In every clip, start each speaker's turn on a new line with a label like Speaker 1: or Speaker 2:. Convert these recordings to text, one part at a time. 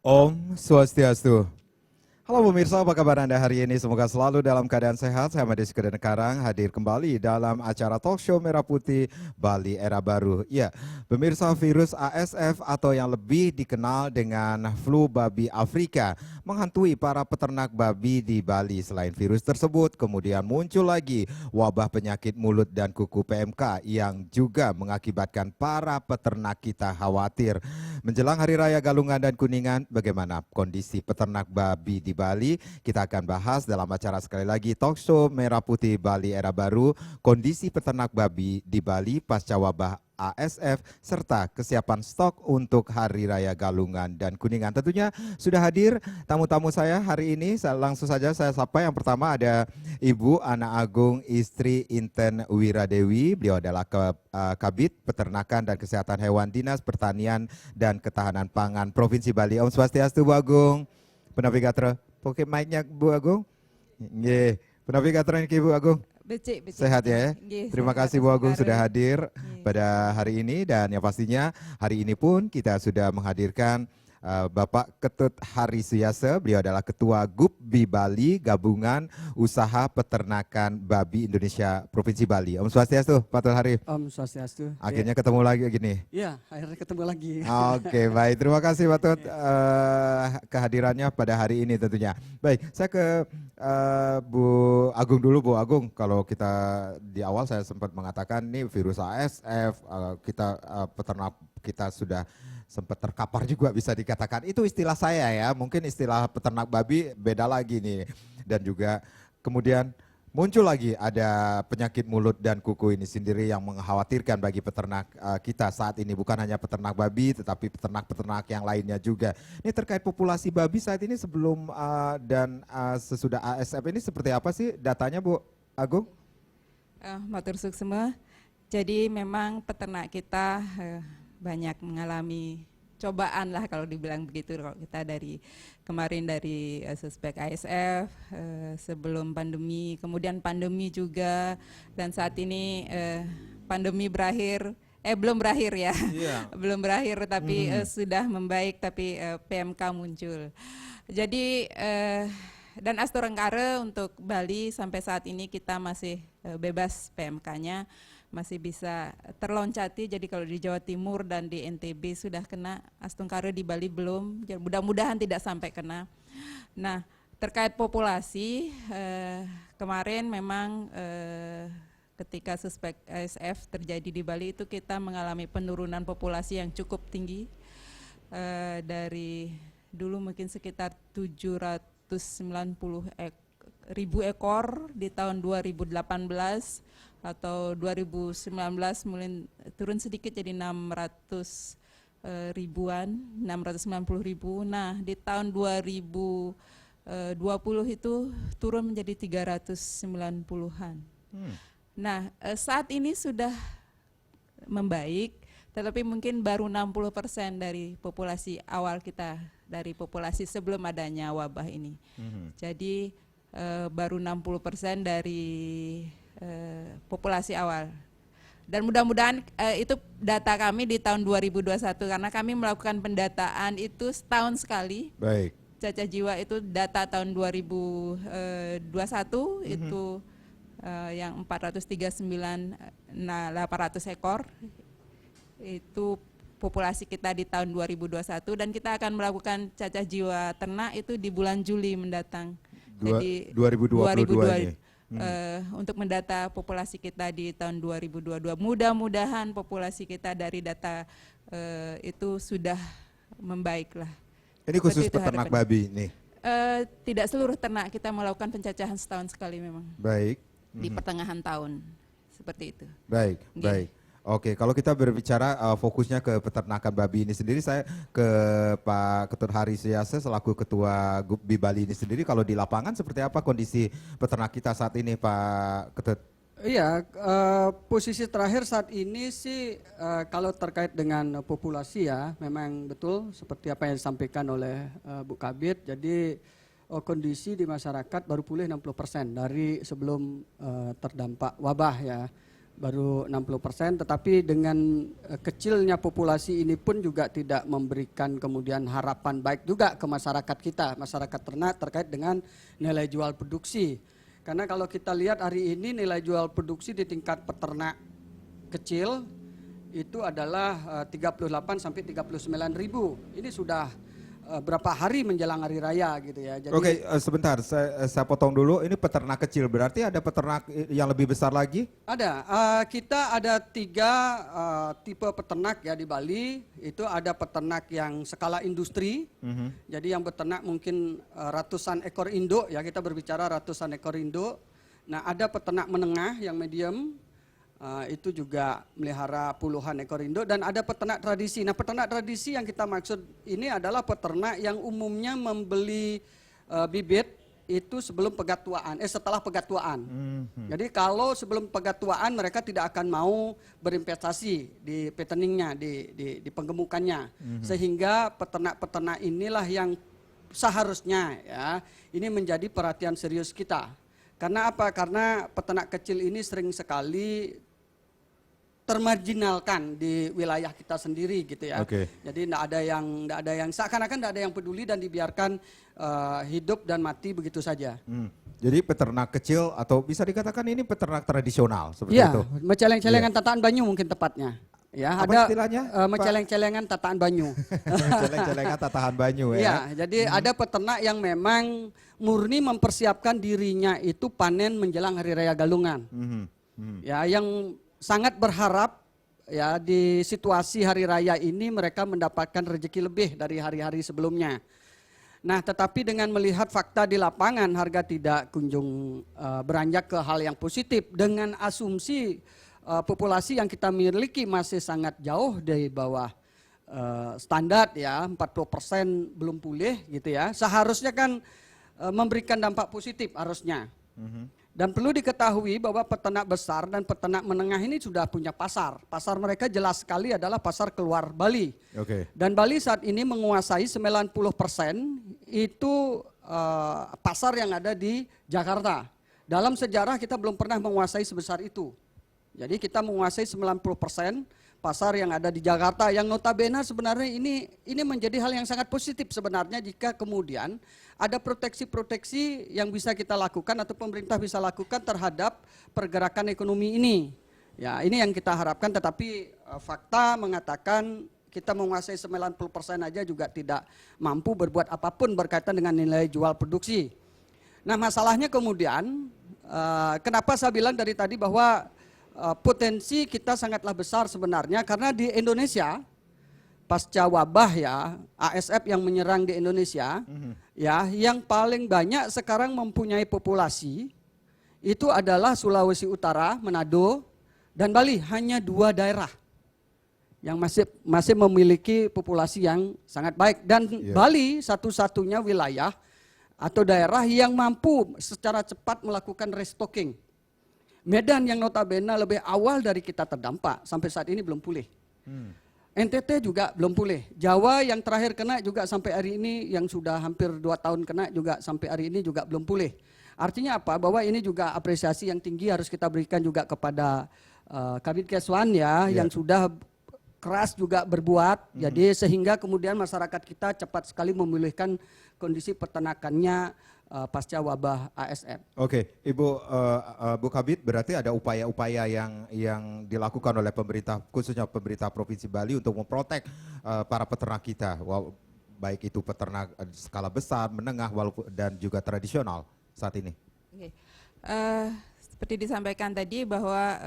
Speaker 1: Om Swastiastu. Halo pemirsa, apa kabar Anda hari ini? Semoga selalu dalam keadaan sehat. Saya Made Sekeden Karang hadir kembali dalam acara talk show Merah Putih Bali Era Baru. Ya, pemirsa, virus ASF atau yang lebih dikenal dengan flu babi Afrika menghantui para peternak babi di Bali. Selain virus tersebut, kemudian muncul lagi wabah penyakit mulut dan kuku PMK yang juga mengakibatkan para peternak kita khawatir. Menjelang Hari Raya Galungan dan Kuningan, bagaimana kondisi peternak babi di Bali? Kita akan bahas dalam acara sekali lagi talk show Merah Putih Bali Era Baru, kondisi peternak babi di Bali pasca wabah ASF, serta kesiapan stok untuk Hari Raya Galungan dan Kuningan. Tentunya sudah hadir tamu-tamu saya hari ini, langsung saja saya sapa. Yang pertama ada Ibu Ana Agung, istri Inten Wiradewi. Beliau adalah Kabid Peternakan dan Kesehatan Hewan Dinas Pertanian dan Ketahanan Pangan Provinsi Bali. Om Swastiastu Bu Agung. Penavigator, pakai mic-nya Bu Agung. Nggih, penavigator ini Bu Agung.
Speaker 2: Becik.
Speaker 1: Sehat ya. Terima kasih Bu Agung sudah hadir
Speaker 2: Ye.
Speaker 1: pada hari ini, dan yang pastinya hari ini pun kita sudah menghadirkan Bapak Ketut Hari Suyase. Beliau adalah Ketua GUPBI Bali, Gabungan Usaha Peternakan Babi Indonesia Provinsi Bali. Om Swastiastu, Pak Tut Hari.
Speaker 3: Om Swastiastu.
Speaker 1: Akhirnya ketemu lagi gini.
Speaker 3: Iya, akhirnya ketemu lagi.
Speaker 1: Oke, baik. Terima kasih Pak Tut kehadirannya pada hari ini tentunya. Baik, saya ke Bu Agung dulu. Bu Agung, kalau kita di awal saya sempat mengatakan nih virus ASF, kita peternak kita sudah sempat terkapar juga bisa dikatakan. Itu istilah saya ya, mungkin istilah peternak babi beda lagi nih. Dan juga kemudian muncul lagi ada penyakit mulut dan kuku ini sendiri yang mengkhawatirkan bagi peternak kita saat ini. Bukan hanya peternak babi tetapi peternak-peternak yang lainnya juga. Ini terkait populasi babi saat ini sebelum dan sesudah ASF ini seperti apa sih datanya Bu Agung?
Speaker 2: Matur suksema. Jadi memang peternak kita banyak mengalami cobaan lah kalau dibilang begitu. Kalau kita dari kemarin dari suspek ASF, sebelum pandemi, kemudian pandemi juga, dan saat ini pandemi berakhir, belum berakhir ya, belum berakhir tapi sudah membaik, tapi PMK muncul. Jadi dan Astorengkare untuk Bali sampai saat ini kita masih bebas PMK-nya, masih bisa terloncati. Jadi kalau di Jawa Timur dan di NTB sudah kena, Astungkare di Bali belum. Mudah-mudahan tidak sampai kena. Nah, terkait populasi, kemarin memang ketika suspek ASF terjadi di Bali itu kita mengalami penurunan populasi yang cukup tinggi. Dari dulu mungkin sekitar 790.000 ekor di tahun 2018, atau 2019 mulai turun sedikit jadi 600 ribuan, 690.000. Nah, di tahun 2020 itu turun menjadi 390-an. Nah, saat ini sudah membaik, tetapi mungkin baru 60% dari populasi awal kita, dari populasi sebelum adanya wabah ini. Jadi baru 60% dari populasi awal. Dan mudah-mudahan itu data kami di tahun 2021, karena kami melakukan pendataan itu setahun sekali.
Speaker 1: Baik.
Speaker 2: Cacah jiwa itu data tahun 2021 itu yang 439.800 ekor. Itu populasi kita di tahun 2021, dan kita akan melakukan cacah jiwa ternak itu di bulan Juli mendatang. Jadi
Speaker 1: 2022 ini.
Speaker 2: Untuk mendata populasi kita di tahun 2022. Mudah-mudahan populasi kita dari data itu sudah membaik lah.
Speaker 1: Ini khusus
Speaker 2: Seperti itu
Speaker 1: peternak
Speaker 2: harapannya.
Speaker 1: babi nih.
Speaker 2: Tidak seluruh ternak, kita melakukan pencacahan setahun sekali memang.
Speaker 1: Baik.
Speaker 2: Di pertengahan tahun, seperti itu.
Speaker 1: Baik, baik. Oke, kalau kita berbicara fokusnya ke peternakan babi ini sendiri, saya ke Pak Ketut Hari Suyase selaku Ketua GUPBI Bali ini sendiri, kalau di lapangan seperti apa kondisi peternak kita saat ini Pak Ketut?
Speaker 3: Iya, posisi terakhir saat ini sih kalau terkait dengan populasi ya, memang betul seperti apa yang disampaikan oleh Bu Kabid. Jadi kondisi di masyarakat baru pulih 60% dari sebelum terdampak wabah ya. baru 60%, tetapi dengan kecilnya populasi ini pun juga tidak memberikan kemudian harapan baik juga ke masyarakat kita, masyarakat ternak terkait dengan nilai jual produksi. Karena kalau kita lihat hari ini nilai jual produksi di tingkat peternak kecil itu adalah 38 sampai 39 ribu. Ini sudah berapa hari menjelang hari raya gitu ya. Jadi,
Speaker 1: Oke, sebentar, saya potong dulu. Ini peternak kecil, berarti ada peternak yang lebih besar lagi?
Speaker 3: ada, kita ada 3 tipe peternak ya di Bali. Itu ada peternak yang skala industri, jadi yang beternak mungkin ratusan ekor induk ya, kita berbicara ratusan ekor induk. Nah ada peternak menengah yang medium, itu juga melihara puluhan ekor induk, dan ada peternak tradisi. Nah peternak tradisi yang kita maksud ini adalah peternak yang umumnya membeli bibit itu sebelum pegatuaan, setelah pegatuaan. Jadi kalau sebelum pegatuaan mereka tidak akan mau berinvestasi di peteningnya, di penggemukannya, sehingga peternak-peternak inilah yang seharusnya ya ini menjadi perhatian serius kita. Karena apa? Karena peternak kecil ini sering sekali termarginalkan di wilayah kita sendiri gitu ya.
Speaker 1: Oke.
Speaker 3: Jadi tidak ada yang seakan-akan tidak ada yang peduli dan dibiarkan hidup dan mati begitu saja.
Speaker 1: Jadi peternak kecil atau bisa dikatakan ini peternak tradisional seperti
Speaker 3: Iya,
Speaker 1: itu.
Speaker 3: menceleng-celengan tataan banyu mungkin tepatnya. Ya,
Speaker 1: Apa
Speaker 3: ada
Speaker 1: istilahnya,
Speaker 3: menceleng-celengan tataan banyu.
Speaker 1: Celeng-celengan tatahan banyu ya.
Speaker 3: Iya, jadi ada peternak yang memang murni mempersiapkan dirinya itu panen menjelang hari raya Galungan. Ya, yang sangat berharap ya di situasi hari raya ini mereka mendapatkan rezeki lebih dari hari-hari sebelumnya. Nah, tetapi dengan melihat fakta di lapangan harga tidak kunjung beranjak ke hal yang positif dengan asumsi populasi yang kita miliki masih sangat jauh dari bawah standar ya, 40% belum pulih gitu ya. Seharusnya kan memberikan dampak positif harusnya. Dan perlu diketahui bahwa peternak besar dan peternak menengah ini sudah punya pasar. Pasar mereka jelas sekali adalah pasar keluar Bali.
Speaker 1: Oke.
Speaker 3: Dan Bali saat ini menguasai 90% itu pasar yang ada di Jakarta. Dalam sejarah kita belum pernah menguasai sebesar itu. Jadi kita menguasai 90% pasar yang ada di Jakarta, yang notabene sebenarnya ini menjadi hal yang sangat positif sebenarnya jika kemudian ada proteksi-proteksi yang bisa kita lakukan atau pemerintah bisa lakukan terhadap pergerakan ekonomi ini. Ya, ini yang kita harapkan, tetapi fakta mengatakan kita menguasai 90% aja juga tidak mampu berbuat apapun berkaitan dengan nilai jual produksi. Nah, masalahnya kemudian kenapa saya bilang dari tadi bahwa potensi kita sangatlah besar sebenarnya, karena di Indonesia pasca wabah ya, ASF yang menyerang di Indonesia ya, yang paling banyak sekarang mempunyai populasi itu adalah Sulawesi Utara, Manado, dan Bali. Hanya 2 daerah yang masih memiliki populasi yang sangat baik, dan Bali satu-satunya wilayah atau daerah yang mampu secara cepat melakukan restocking. Medan yang notabene lebih awal dari kita terdampak sampai saat ini belum pulih. NTT juga belum pulih. Jawa yang terakhir kena juga sampai hari ini, yang sudah hampir 2 tahun kena juga sampai hari ini juga belum pulih. Artinya apa? Bahwa ini juga apresiasi yang tinggi harus kita berikan juga kepada Kabid Keswan ya, yang sudah keras juga berbuat. Jadi sehingga kemudian masyarakat kita cepat sekali memulihkan kondisi peternakannya pasca wabah ASF.
Speaker 1: Oke, Ibu Bu Kabid, berarti ada upaya-upaya yang dilakukan oleh pemerintah, khususnya pemerintah Provinsi Bali untuk memprotek para peternak kita, baik itu peternak skala besar, menengah, dan juga tradisional saat ini.
Speaker 2: Oke. Seperti disampaikan tadi bahwa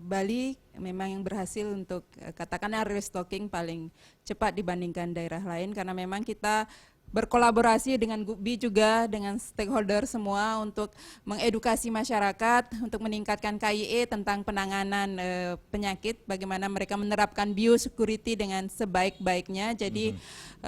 Speaker 2: Bali memang yang berhasil untuk katakanlah restocking paling cepat dibandingkan daerah lain, karena memang kita berkolaborasi dengan GUPBI juga, dengan stakeholder semua untuk mengedukasi masyarakat, untuk meningkatkan KIE tentang penanganan penyakit, bagaimana mereka menerapkan biosecurity dengan sebaik-baiknya. Jadi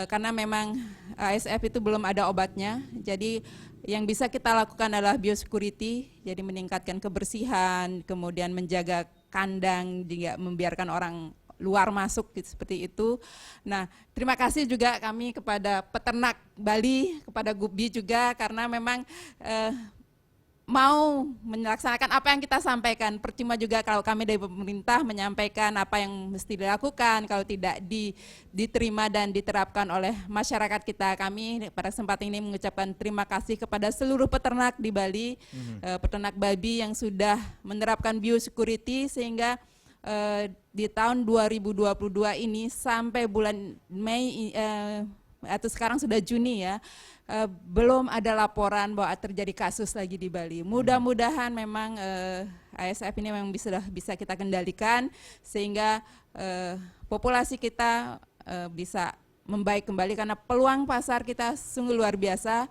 Speaker 2: karena memang ASF itu belum ada obatnya, jadi yang bisa kita lakukan adalah biosecurity, jadi meningkatkan kebersihan, kemudian menjaga kandang, tidak membiarkan orang luar masuk gitu, seperti itu. Nah, terima kasih juga kami kepada peternak Bali, kepada GUPBI juga, karena memang mau melaksanakan apa yang kita sampaikan. Percuma juga kalau kami dari pemerintah menyampaikan apa yang mesti dilakukan, kalau tidak diterima dan diterapkan oleh masyarakat kita. Kami pada kesempatan ini mengucapkan terima kasih kepada seluruh peternak di Bali, peternak babi yang sudah menerapkan biosecurity sehingga di tahun 2022 ini sampai bulan Mei atau sekarang sudah Juni ya, belum ada laporan bahwa terjadi kasus lagi di Bali. Mudah-mudahan memang ASF ini memang bisa kita kendalikan sehingga populasi kita bisa membaik kembali, karena peluang pasar kita sungguh luar biasa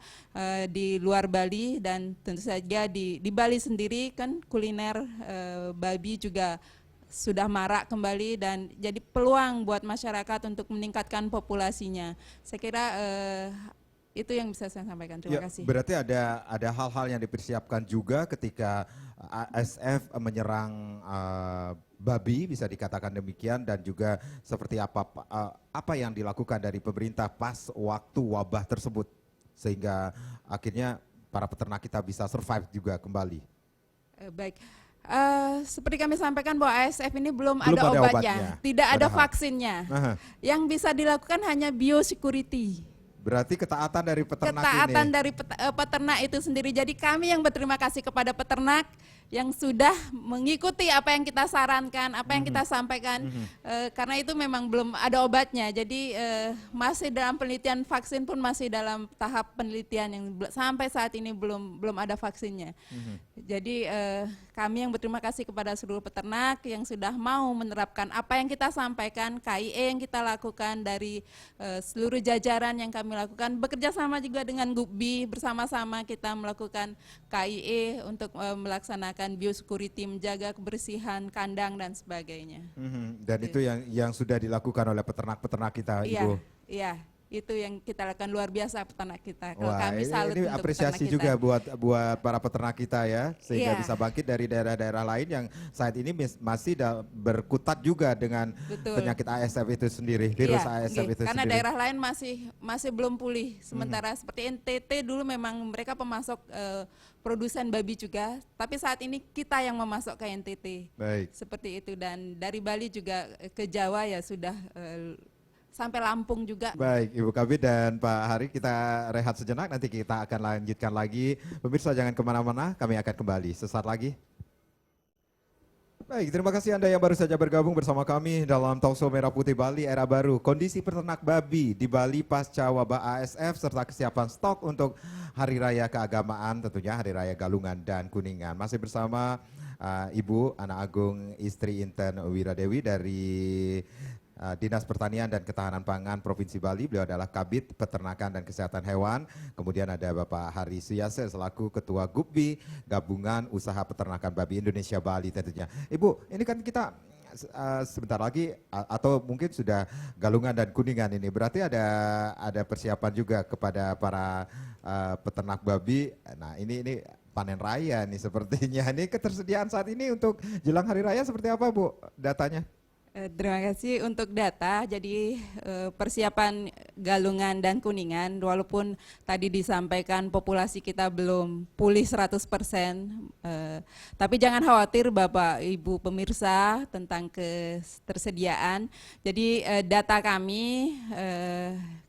Speaker 2: di luar Bali, dan tentu saja di Bali sendiri kan kuliner babi juga sudah marak kembali, dan jadi peluang buat masyarakat untuk meningkatkan populasinya. Saya kira itu yang bisa saya sampaikan. Terima kasih.
Speaker 1: Berarti ada hal-hal yang dipersiapkan juga ketika ASF menyerang babi, bisa dikatakan demikian, dan juga seperti apa yang dilakukan dari pemerintah pas waktu wabah tersebut sehingga akhirnya para peternak kita bisa survive juga kembali.
Speaker 2: Baik. Seperti kami sampaikan bahwa ASF ini belum ada obatnya, tidak ada vaksinnya. Yang bisa dilakukan hanya biosecurity.
Speaker 1: Berarti ketaatan dari peternak
Speaker 2: dari peternak itu sendiri. Jadi kami yang berterima kasih kepada peternak yang sudah mengikuti apa yang kita sarankan, apa yang kita sampaikan, karena itu memang belum ada obatnya. Jadi masih dalam penelitian, vaksin pun masih dalam tahap penelitian yang sampai saat ini belum ada vaksinnya. Jadi kami yang berterima kasih kepada seluruh peternak yang sudah mau menerapkan apa yang kita sampaikan, KIE yang kita lakukan dari seluruh jajaran yang kami lakukan, bekerja sama juga dengan GUPBI, bersama-sama kita melakukan KIE untuk melaksanakan biosecurity, menjaga kebersihan kandang dan sebagainya.
Speaker 1: Dan itu yang sudah dilakukan oleh peternak-peternak kita, Ibu.
Speaker 2: Iya, itu yang kita lakukan, luar biasa peternak kita. Kalau
Speaker 1: Wah,
Speaker 2: kami salut
Speaker 1: ini
Speaker 2: untuk
Speaker 1: apresiasi juga buat para peternak kita ya, sehingga bisa bangkit dari daerah-daerah lain yang saat ini masih berkutat juga dengan penyakit ASF itu sendiri, virus ASF itu
Speaker 2: karena
Speaker 1: sendiri.
Speaker 2: daerah lain masih belum pulih. Sementara seperti NTT dulu memang mereka pemasok produsen babi juga, tapi saat ini kita yang memasok ke NTT.
Speaker 1: Baik.
Speaker 2: Seperti itu, dan dari Bali juga ke Jawa ya sudah sampai Lampung juga.
Speaker 1: Baik, Ibu Kabid dan Pak Hari, kita rehat sejenak, nanti kita akan lanjutkan lagi. Pemirsa jangan kemana-mana, kami akan kembali sesaat lagi. Baik, terima kasih Anda yang baru saja bergabung bersama kami dalam Talkshow Merah Putih Bali Era Baru. Kondisi peternak babi di Bali pasca wabah ASF serta kesiapan stok untuk Hari Raya Keagamaan, tentunya Hari Raya Galungan dan Kuningan. Masih bersama Ibu Ana Agung, istri Inten Wiradewi dari Dinas Pertanian dan Ketahanan Pangan Provinsi Bali. Beliau adalah Kabid Peternakan dan Kesehatan Hewan. Kemudian ada Bapak Hari Suyase selaku Ketua GUPBI, Gabungan Usaha Peternakan Babi Indonesia Bali tentunya. Ibu, ini kan kita sebentar lagi atau mungkin sudah Galungan dan Kuningan ini. Berarti ada persiapan juga kepada para peternak babi. Nah, ini panen raya nih sepertinya. Ini ketersediaan saat ini untuk jelang hari raya seperti apa, Bu, datanya?
Speaker 2: Terima kasih untuk data. Jadi persiapan Galungan dan Kuningan, walaupun tadi disampaikan populasi kita belum pulih 100%, tapi jangan khawatir Bapak Ibu pemirsa tentang ketersediaan. Jadi data kami,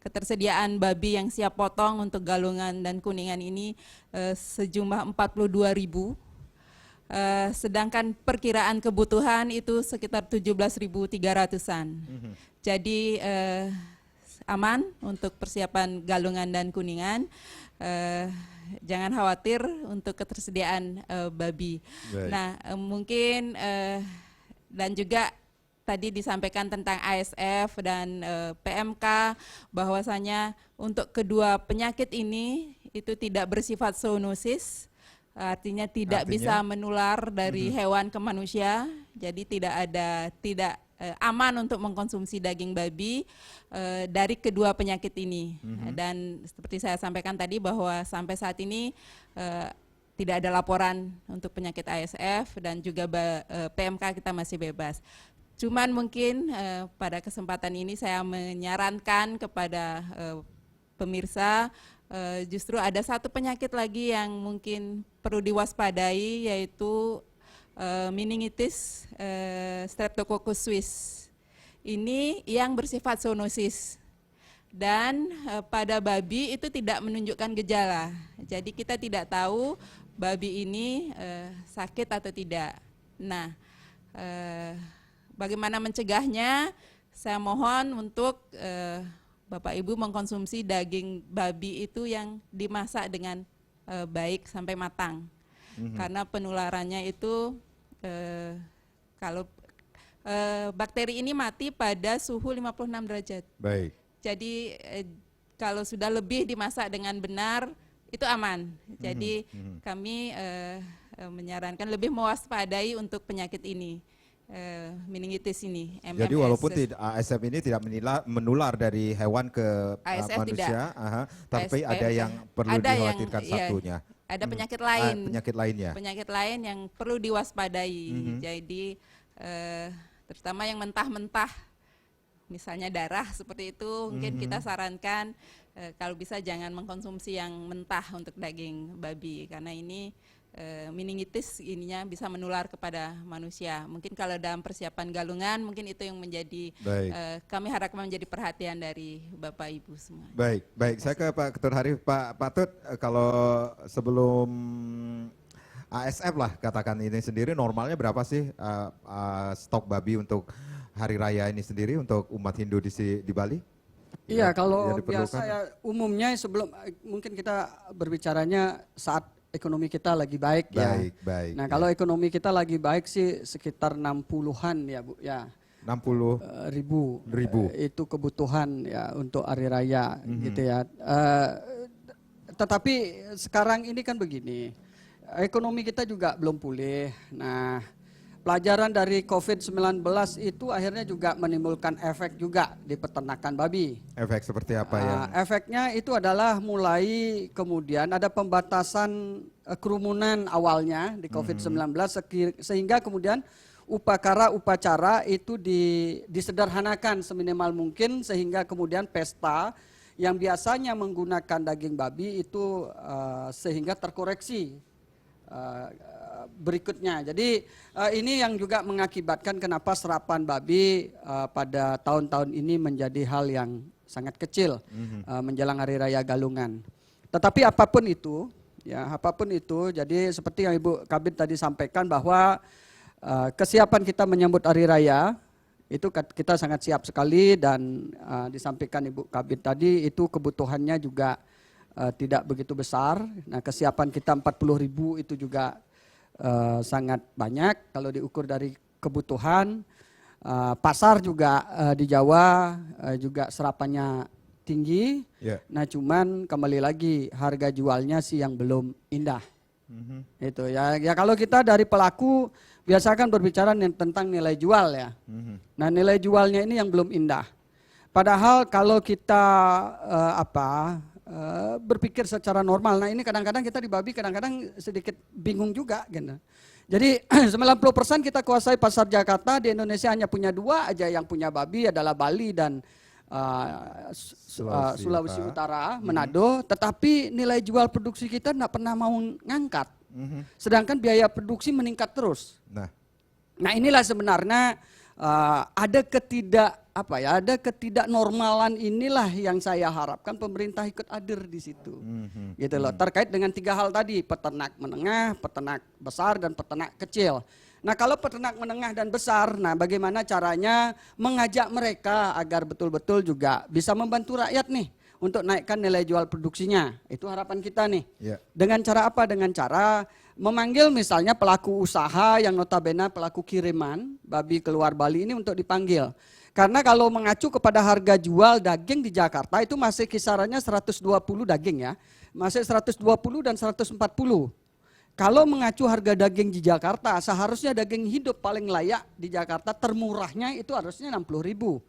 Speaker 2: ketersediaan babi yang siap potong untuk Galungan dan Kuningan ini sejumlah 42.000. Sedangkan perkiraan kebutuhan itu sekitar 17.300-an. Jadi aman untuk persiapan Galungan dan Kuningan. Jangan khawatir untuk ketersediaan babi. Baik. Nah, mungkin dan juga tadi disampaikan tentang ASF dan PMK, bahwasanya untuk kedua penyakit ini itu tidak bersifat zoonosis. Artinya tidak bisa menular dari hewan ke manusia, jadi tidak aman untuk mengkonsumsi daging babi dari kedua penyakit ini. Dan seperti saya sampaikan tadi bahwa sampai saat ini tidak ada laporan untuk penyakit ASF dan juga PMK kita masih bebas. Cuman mungkin pada kesempatan ini saya menyarankan kepada pemirsa justru ada satu penyakit lagi yang mungkin perlu diwaspadai, yaitu meningitis Streptococcus suis. Ini yang bersifat zoonosis. Dan pada babi itu tidak menunjukkan gejala. Jadi kita tidak tahu babi ini sakit atau tidak. Nah, bagaimana mencegahnya? Saya mohon untuk Bapak Ibu mengkonsumsi daging babi itu yang dimasak dengan baik sampai matang. Karena penularannya itu kalau bakteri ini mati pada suhu 56 derajat.
Speaker 1: Baik.
Speaker 2: Jadi kalau sudah lebih dimasak dengan benar itu aman. Jadi kami menyarankan lebih mewaspadai untuk penyakit ini, meningitis ini. MMS.
Speaker 1: Jadi walaupun ASF ini tidak menular dari hewan ke
Speaker 2: ASF
Speaker 1: manusia, tapi
Speaker 2: ASF
Speaker 1: ada yang perlu
Speaker 2: ada
Speaker 1: dikhawatirkan
Speaker 2: yang,
Speaker 1: satunya.
Speaker 2: Ada penyakit lain.
Speaker 1: Penyakit lainnya.
Speaker 2: Penyakit lain yang perlu diwaspadai. Jadi terutama yang mentah-mentah, misalnya darah seperti itu, mungkin kita sarankan kalau bisa jangan mengkonsumsi yang mentah untuk daging babi, karena ini meningitis ininya bisa menular kepada manusia. Mungkin kalau dalam persiapan galungan, mungkin itu yang menjadi kami harapkan menjadi perhatian dari Bapak Ibu semua.
Speaker 1: Baik, baik. Saya ke Pak Ketua Harif. Pak Tut, kalau sebelum ASF lah katakan ini sendiri, normalnya berapa sih stok babi untuk Hari Raya ini sendiri untuk umat Hindu di Bali?
Speaker 3: Iya,
Speaker 1: Yang
Speaker 3: kalau
Speaker 1: diperlukan?
Speaker 3: biasa ya umumnya sebelum mungkin kita berbicaranya saat ekonomi kita lagi baik ya.
Speaker 1: Baik.
Speaker 3: Nah, kalau ekonomi kita lagi baik sih sekitar 60-an ya Bu ya.
Speaker 1: 60
Speaker 3: ribu. Itu kebutuhan ya untuk hari raya gitu ya. Tetapi sekarang ini kan begini, ekonomi kita juga belum pulih. Nah, pelajaran dari COVID-19 itu akhirnya juga menimbulkan efek juga di peternakan babi.
Speaker 1: Efek seperti apa ya?
Speaker 3: Efeknya itu adalah mulai kemudian ada pembatasan kerumunan awalnya di COVID-19 sehingga kemudian upacara itu disederhanakan seminimal mungkin sehingga kemudian pesta yang biasanya menggunakan daging babi itu sehingga terkoreksi berikutnya. Jadi ini yang juga mengakibatkan kenapa serapan babi pada tahun-tahun ini menjadi hal yang sangat kecil menjelang Hari Raya Galungan. Tetapi apapun itu, jadi seperti yang Ibu Kabid tadi sampaikan bahwa kesiapan kita menyambut Hari Raya itu kita sangat siap sekali dan disampaikan Ibu Kabid tadi itu kebutuhannya juga tidak begitu besar. Nah, kesiapan kita 40.000 itu juga sangat banyak kalau diukur dari kebutuhan. Pasar juga di Jawa juga serapannya tinggi. Nah, cuman kembali lagi harga jualnya sih yang belum indah. Itu ya kalau kita dari pelaku biasa kan berbicara tentang nilai jual ya. Nah, nilai jualnya ini yang belum indah. Padahal kalau kita berpikir secara normal. Nah, ini kadang-kadang kita di babi kadang-kadang sedikit bingung juga gitu. Jadi 90% kita kuasai pasar Jakarta, di Indonesia hanya punya 2 aja yang punya babi adalah Bali dan Sulawesi Utara, Manado, tetapi nilai jual produksi kita tidak pernah mau ngangkat. Sedangkan biaya produksi meningkat terus. Nah, inilah sebenarnya ada ketidaknormalan inilah yang saya harapkan pemerintah ikut hadir di situ. Gitu loh, terkait dengan 3 hal tadi, peternak menengah, peternak besar dan peternak kecil. Nah, kalau peternak menengah dan besar, nah bagaimana caranya mengajak mereka agar betul-betul juga bisa membantu rakyat nih untuk naikkan nilai jual produksinya. Itu harapan kita nih. Dengan cara apa? Dengan cara memanggil misalnya pelaku usaha yang notabene pelaku kiriman babi keluar Bali ini untuk dipanggil. Karena kalau mengacu kepada harga jual daging di Jakarta itu masih kisarannya 120 daging ya. Masih 120 dan 140. Kalau mengacu harga daging di Jakarta, seharusnya daging hidup paling layak di Jakarta termurahnya itu harusnya 60.000.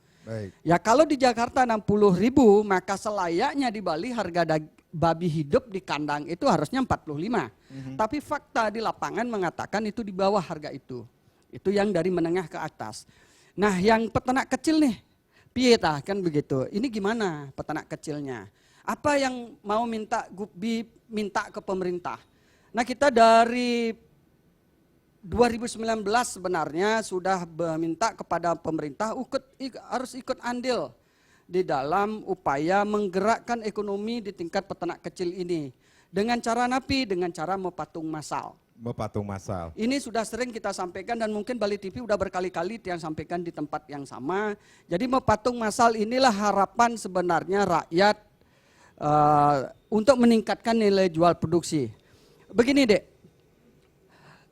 Speaker 3: Ya kalau di Jakarta 60.000, maka selayaknya di Bali harga babi hidup di kandang itu harusnya 45. Tapi fakta di lapangan mengatakan itu di bawah harga itu. Itu yang dari menengah ke atas. Nah, yang peternak kecil nih, piye tah kan begitu. Ini gimana peternak kecilnya? Apa yang mau minta Gupbi minta ke pemerintah? Nah, kita dari 2019 sebenarnya sudah meminta kepada pemerintah harus ikut andil di dalam upaya menggerakkan ekonomi di tingkat peternak kecil ini. Dengan cara napi, dengan cara mepatung massal.
Speaker 1: Mepatung massal.
Speaker 3: Ini sudah sering kita sampaikan dan mungkin Bali TV udah berkali-kali yang sampaikan di tempat yang sama. Jadi mepatung massal inilah harapan sebenarnya rakyat untuk meningkatkan nilai jual produksi. Begini Dek,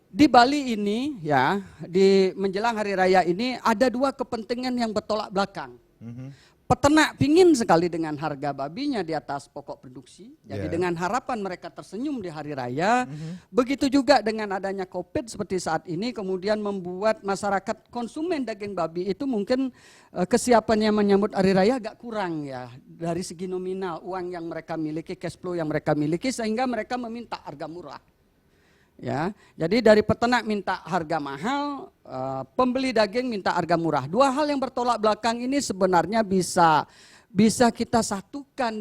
Speaker 3: di Bali ini ya, di menjelang hari raya ini ada dua kepentingan yang bertolak belakang. Peternak pingin sekali dengan harga babinya di atas pokok produksi. Jadi dengan harapan mereka tersenyum di hari raya. Begitu juga dengan adanya COVID seperti saat ini kemudian membuat masyarakat konsumen daging babi itu mungkin kesiapannya menyambut hari raya agak kurang ya. Dari segi nominal uang yang mereka miliki, cash flow yang mereka miliki sehingga mereka meminta harga murah. Ya, jadi dari peternak minta harga mahal, pembeli daging minta harga murah. Dua hal yang bertolak belakang ini sebenarnya bisa kita satukan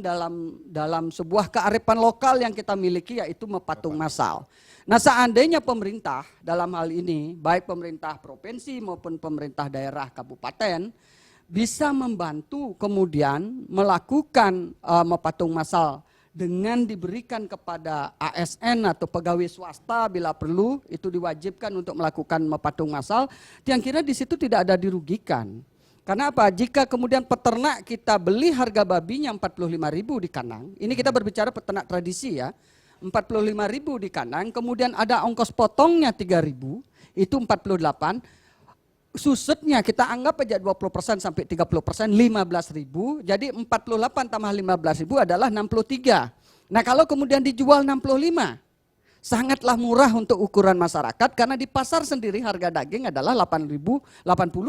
Speaker 3: dalam sebuah kearifan lokal yang kita miliki, yaitu mepatung massal. Nah, seandainya pemerintah dalam hal ini, baik pemerintah provinsi maupun pemerintah daerah kabupaten, bisa membantu kemudian melakukan mepatung massal dengan diberikan kepada ASN atau pegawai swasta bila perlu, itu diwajibkan untuk melakukan mepatung massal, yang kira di situ tidak ada dirugikan. Karena apa? Jika kemudian peternak kita beli harga babinya 45.000 di kandang, ini kita berbicara peternak tradisi ya, 45.000 di kandang, kemudian ada ongkos potongnya 3.000, itu 48. Susutnya kita anggap aja 20% sampai 30%, 15.000, jadi 48 tambah 15.000 adalah 63. Nah, kalau kemudian dijual 65, sangatlah murah untuk ukuran masyarakat karena di pasar sendiri harga daging adalah 80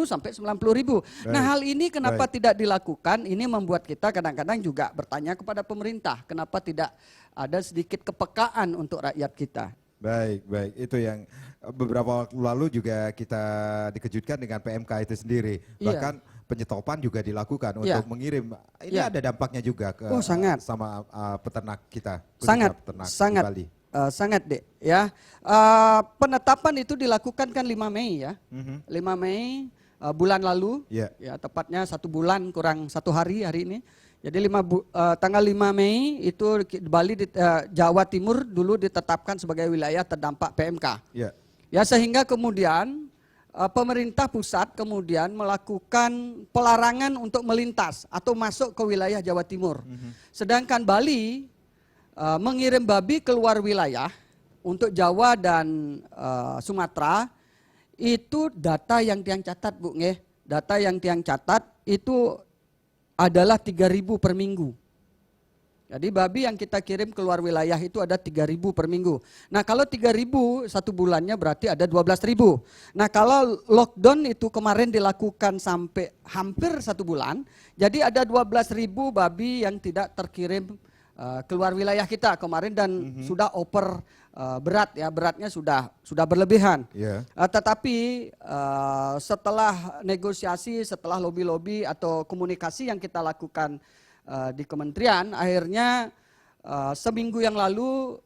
Speaker 3: sampai 90.000. Nah, hal ini kenapa tidak dilakukan? Ini membuat kita kadang-kadang juga bertanya kepada pemerintah, kenapa tidak ada sedikit kepekaan untuk rakyat kita.
Speaker 1: Baik, itu yang beberapa waktu lalu juga kita dikejutkan dengan PMK itu sendiri. Bahkan penyetopan juga dilakukan untuk mengirim. Ini ada dampaknya juga ke sama peternak kita, peternak di Bali.
Speaker 3: Sangat Dek ya. Penetapan itu dilakukan kan 5 Mei ya. 5 Mei bulan lalu, ya tepatnya 1 bulan kurang 1 hari ini. Jadi tanggal 5 Mei itu Bali Jawa Timur dulu ditetapkan sebagai wilayah terdampak PMK. Ya, sehingga kemudian pemerintah pusat kemudian melakukan pelarangan untuk melintas atau masuk ke wilayah Jawa Timur. Sedangkan Bali mengirim babi keluar wilayah untuk Jawa dan Sumatera, itu data yang tiang catat Bu nggih. Data yang tiang catat itu adalah 3.000 per minggu. Jadi babi yang kita kirim keluar wilayah itu ada 3.000 per minggu. Nah, kalau 3.000 1 bulannya berarti ada 12.000. Nah, kalau lockdown itu kemarin dilakukan sampai hampir 1 bulan, jadi ada 12.000 babi yang tidak terkirim keluar wilayah kita kemarin dan sudah over berat ya, beratnya sudah berlebihan. Tetapi setelah negosiasi, setelah lobby-lobby atau komunikasi yang kita lakukan di kementerian, akhirnya seminggu yang lalu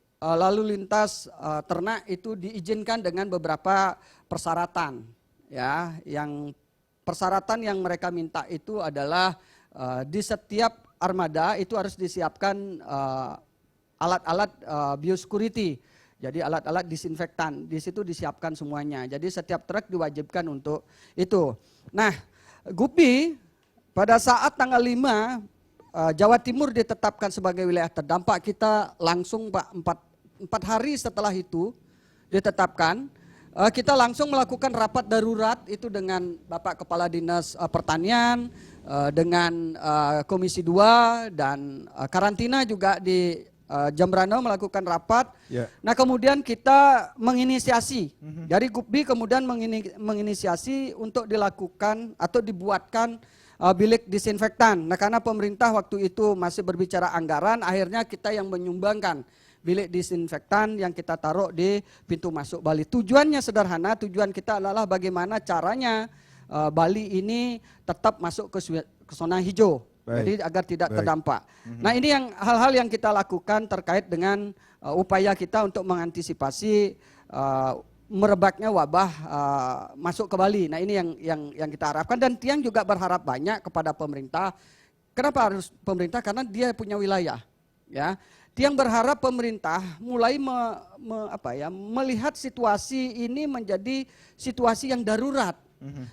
Speaker 3: lintas ternak itu diizinkan dengan beberapa persyaratan ya. Yang persyaratan yang mereka minta itu adalah di setiap armada itu harus disiapkan alat-alat biosecurity. Jadi alat-alat disinfektan, di situ disiapkan semuanya. Jadi setiap truk diwajibkan untuk itu. Nah, Gupbi pada saat tanggal 5 Jawa Timur ditetapkan sebagai wilayah terdampak, kita langsung Pak 4 hari setelah itu ditetapkan, kita langsung melakukan rapat darurat itu dengan Bapak Kepala Dinas Pertanian, dengan Komisi 2 dan karantina juga di Jembrana melakukan rapat. Nah, kemudian kita menginisiasi, dari Gupbi kemudian menginisiasi untuk dilakukan atau dibuatkan bilik disinfektan. Nah, karena pemerintah waktu itu masih berbicara anggaran, akhirnya kita yang menyumbangkan bilik disinfektan yang kita taruh di pintu masuk Bali. Tujuannya sederhana, tujuan kita adalah bagaimana caranya Bali ini tetap masuk ke zona hijau. Jadi agar tidak terdampak. Nah ini yang hal-hal yang kita lakukan terkait dengan upaya kita untuk mengantisipasi merebaknya wabah masuk ke Bali. Nah ini yang kita harapkan, dan Tiang juga berharap banyak kepada pemerintah. Kenapa harus pemerintah? Karena dia punya wilayah. Ya, Tiang berharap pemerintah mulai melihat situasi ini menjadi situasi yang darurat.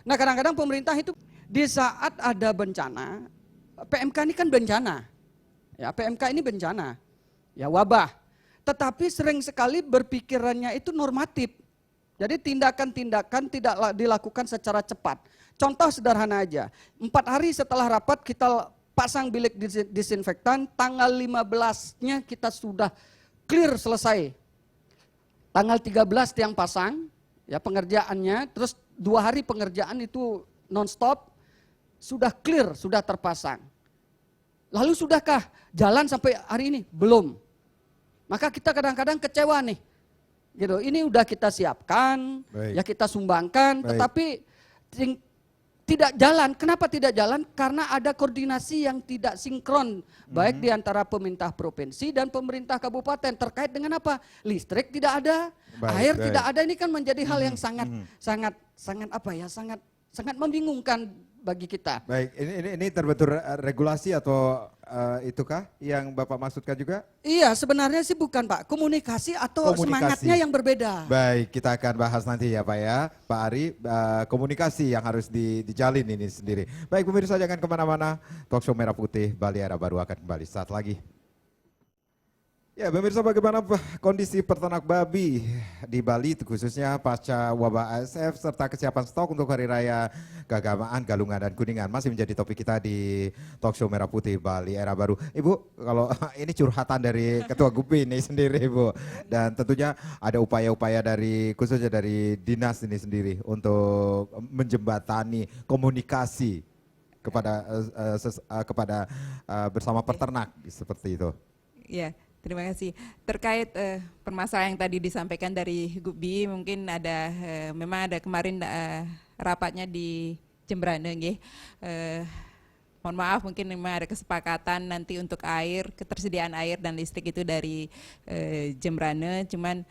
Speaker 3: Nah kadang-kadang pemerintah itu di saat ada bencana, PMK ini kan bencana, ya PMK ini bencana, ya wabah. Tetapi sering sekali berpikirannya itu normatif. Jadi tindakan-tindakan tidak dilakukan secara cepat. Contoh sederhana aja, 4 hari setelah rapat kita pasang bilik disinfektan, tanggal 15-nya kita sudah clear selesai. Tanggal 13 Tiang pasang, ya pengerjaannya, terus 2 hari pengerjaan itu non-stop, sudah clear, sudah terpasang. Lalu sudahkah jalan sampai hari ini? Belum. Maka kita kadang-kadang kecewa nih. Gitu. Ini udah kita siapkan, ya kita sumbangkan, tetapi tidak jalan. Kenapa tidak jalan? Karena ada koordinasi yang tidak sinkron, baik di antara pemerintah provinsi dan pemerintah kabupaten terkait dengan apa? Listrik tidak ada, air tidak ada. Ini kan menjadi hal yang sangat membingungkan bagi kita.
Speaker 1: Baik, ini terbentur regulasi atau itukah yang Bapak maksudkan juga?
Speaker 3: Iya, sebenarnya sih bukan Pak, komunikasi atau semangatnya yang berbeda.
Speaker 1: Baik, kita akan bahas nanti ya Pak ya, Pak Ari, komunikasi yang harus dijalin ini sendiri. Baik pemirsa, jangan kemana-mana, Talkshow Merah Putih Bali Era Baru akan kembali saat lagi. Ya pemirsa, bagaimana kondisi peternak babi di Bali khususnya pasca wabah ASF serta kesiapan stok untuk Hari Raya Keagamaan, Galungan dan Kuningan masih menjadi topik kita di Talkshow Merah Putih Bali Era Baru. Ibu, kalau ini curhatan dari Ketua Gupi ini sendiri Ibu, dan tentunya ada upaya-upaya dari khususnya dari dinas ini sendiri untuk menjembatani komunikasi kepada bersama peternak seperti itu.
Speaker 2: Ya. Terima kasih. Terkait permasalahan yang tadi disampaikan dari Gubi, mungkin ada memang ada kemarin rapatnya di Jembrane, mohon maaf mungkin memang ada kesepakatan nanti untuk air, ketersediaan air dan listrik itu dari Jembrane, cuman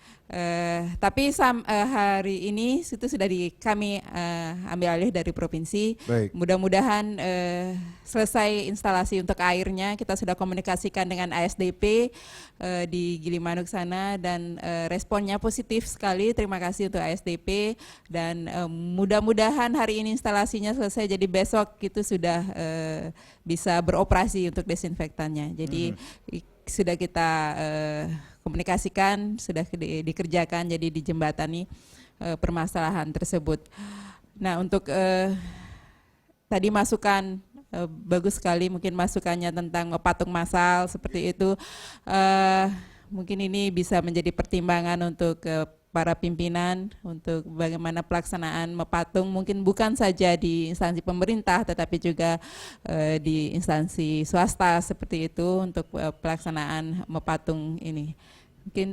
Speaker 2: tapi hari ini itu sudah kami ambil alih dari provinsi. Mudah-mudahan selesai instalasi untuk airnya, kita sudah komunikasikan dengan ASDP di Gilimanuk sana dan responnya positif sekali. Terima kasih untuk ASDP dan mudah-mudahan hari ini instalasinya selesai, jadi besok itu sudah bisa beroperasi untuk desinfektannya. Jadi sudah kita komunikasikan, sudah dikerjakan, jadi dijembatani permasalahan tersebut. Nah untuk tadi masukan bagus sekali, mungkin masukannya tentang patung massal seperti itu, mungkin ini bisa menjadi pertimbangan untuk para pimpinan untuk bagaimana pelaksanaan mepatung, mungkin bukan saja di instansi pemerintah tetapi juga di instansi swasta seperti itu untuk pelaksanaan mepatung ini. Mungkin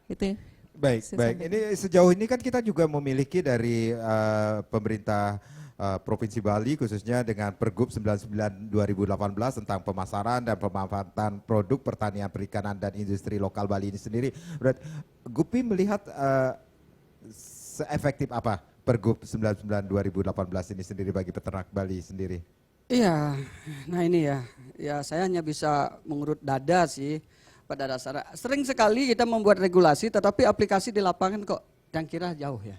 Speaker 2: itu.
Speaker 1: Baik. Ini sejauh ini kan kita juga memiliki dari pemerintah Provinsi Bali khususnya dengan Pergub 99 2018 tentang pemasaran dan pemanfaatan produk pertanian, perikanan dan industri lokal Bali ini sendiri. Gupi melihat seefektif apa Pergub 99 2018 ini sendiri bagi peternak Bali sendiri?
Speaker 3: Iya, nah ini ya saya hanya bisa mengurut dada sih pada dasarnya. Sering sekali kita membuat regulasi tetapi aplikasi di lapangan kok yang kira jauh ya.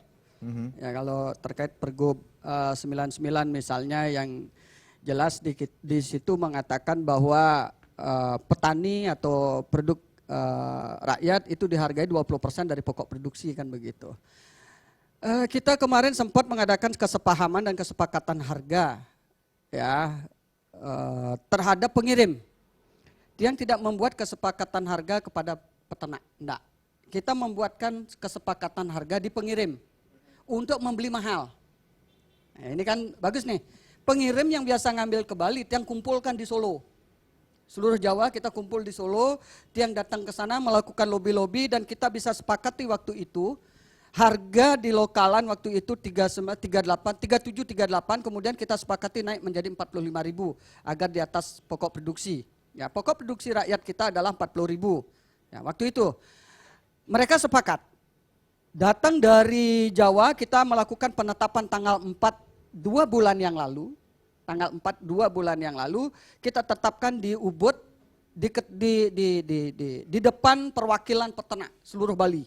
Speaker 3: Ya kalau terkait Pergub 99 misalnya yang jelas di situ mengatakan bahwa petani atau produk rakyat itu dihargai 20% dari pokok produksi kan begitu. Kita kemarin sempat mengadakan kesepahaman dan kesepakatan harga ya terhadap pengirim. Yang tidak membuat kesepakatan harga kepada peternak, enggak. Kita membuatkan kesepakatan harga di pengirim untuk membeli mahal. Nah, ini kan bagus nih. Pengirim yang biasa ngambil ke Bali, Tiang kumpulkan di Solo. Seluruh Jawa kita kumpul di Solo, Tiang datang ke sana melakukan lobby-lobby dan kita bisa sepakati waktu itu harga di lokalan waktu itu 3738, kemudian kita sepakati naik menjadi 45.000 agar di atas pokok produksi. Ya, pokok produksi rakyat kita adalah 40.000. Ya, waktu itu mereka sepakat. Datang dari Jawa, kita melakukan penetapan tanggal 4 2 bulan yang lalu. Tanggal 4 2 bulan yang lalu kita tetapkan di Ubud di depan perwakilan peternak seluruh Bali.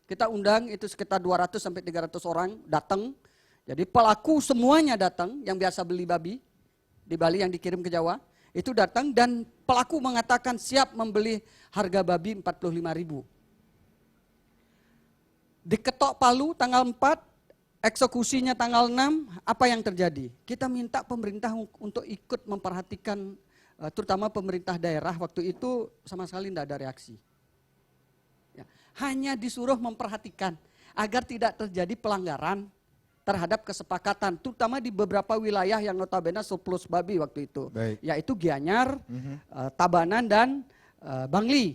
Speaker 3: Kita undang itu sekitar 200 sampai 300 orang datang. Jadi pelaku semuanya datang yang biasa beli babi di Bali yang dikirim ke Jawa. Itu datang dan pelaku mengatakan siap membeli harga babi 45.000. Diketok Palu tanggal 4, eksekusinya tanggal 6, apa yang terjadi? Kita minta pemerintah untuk ikut memperhatikan, terutama pemerintah daerah waktu itu sama sekali tidak ada reaksi. Ya, hanya disuruh memperhatikan agar tidak terjadi pelanggaran terhadap kesepakatan, terutama di beberapa wilayah yang notabene surplus babi waktu itu, yaitu Gianyar, Tabanan dan Bangli.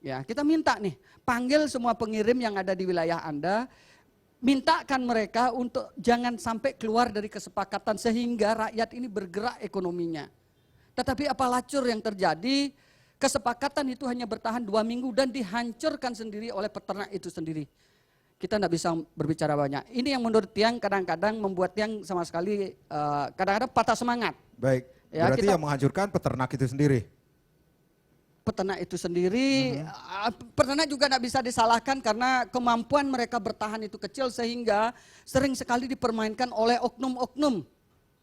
Speaker 3: Ya, kita minta nih, panggil semua pengirim yang ada di wilayah Anda, mintakan mereka untuk jangan sampai keluar dari kesepakatan sehingga rakyat ini bergerak ekonominya. Tetapi apa lacur yang terjadi, kesepakatan itu hanya bertahan 2 minggu dan dihancurkan sendiri oleh peternak itu sendiri. Kita tidak bisa berbicara banyak. Ini yang menurut Tiang kadang-kadang membuat Tiang sama sekali kadang-kadang patah semangat.
Speaker 1: Baik,
Speaker 3: Ya,
Speaker 1: berarti yang menghancurkan peternak itu sendiri.
Speaker 3: Peternak itu sendiri, peternak juga tidak bisa disalahkan karena kemampuan mereka bertahan itu kecil sehingga sering sekali dipermainkan oleh oknum-oknum.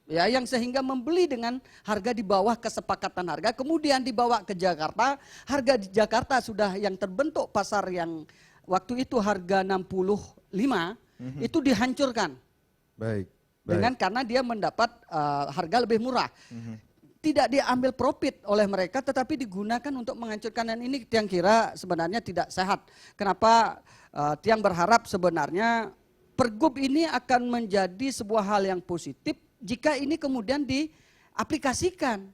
Speaker 3: Ya, yang sehingga membeli dengan harga di bawah kesepakatan harga, kemudian dibawa ke Jakarta, harga di Jakarta sudah yang terbentuk pasar yang waktu itu harga 65, itu dihancurkan.
Speaker 1: Baik.
Speaker 3: Dengan karena dia mendapat harga lebih murah. Tidak diambil profit oleh mereka tetapi digunakan untuk menghancurkan, dan ini Tiang kira sebenarnya tidak sehat. Kenapa Tiang berharap sebenarnya Pergub ini akan menjadi sebuah hal yang positif jika ini kemudian diaplikasikan,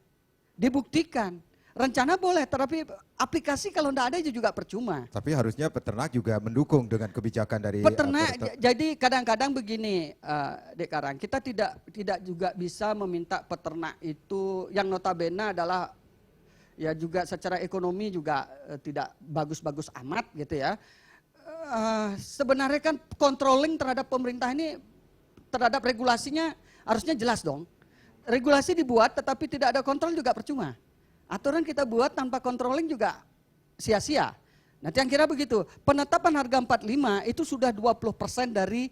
Speaker 3: dibuktikan. Rencana boleh, tetapi aplikasi kalau tidak ada itu juga percuma.
Speaker 1: Tapi harusnya peternak juga mendukung dengan kebijakan dari
Speaker 3: Peternak, jadi kadang-kadang begini, Dek Karang, kita tidak juga bisa meminta peternak itu yang notabene adalah ya juga secara ekonomi juga tidak bagus-bagus amat gitu ya. Sebenarnya kan controlling terhadap pemerintah ini, terhadap regulasinya harusnya jelas dong. Regulasi dibuat tetapi tidak ada kontrol juga percuma. Aturan kita buat tanpa controlling juga sia-sia. Nanti yang kira begitu, penetapan harga 45 itu sudah 20% dari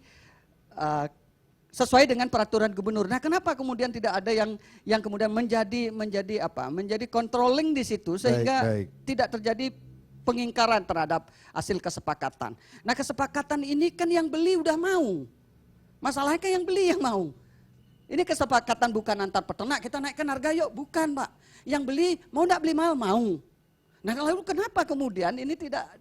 Speaker 3: sesuai dengan peraturan gubernur. Nah, kenapa kemudian tidak ada yang kemudian menjadi controlling di situ sehingga tidak terjadi pengingkaran terhadap hasil kesepakatan. Nah, kesepakatan ini kan yang beli udah mau. Masalahnya kan yang beli yang mau. Ini kesepakatan bukan antar peternak, kita naikkan harga yuk, bukan Pak. Yang beli mau enggak beli mau. Nah, lalu kenapa kemudian ini tidak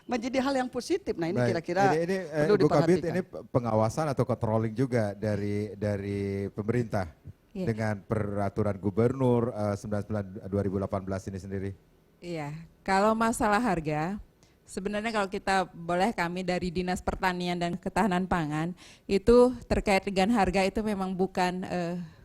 Speaker 3: menjadi hal yang positif? Nah, ini kira-kira perlu
Speaker 1: Bu Kabid,
Speaker 3: diperhatikan.
Speaker 1: ini pengawasan atau controlling juga dari pemerintah dengan peraturan gubernur 99 2018 ini sendiri.
Speaker 2: Iya, kalau masalah harga, sebenarnya kalau kita boleh kami dari Dinas Pertanian dan Ketahanan Pangan, itu terkait dengan harga itu memang bukan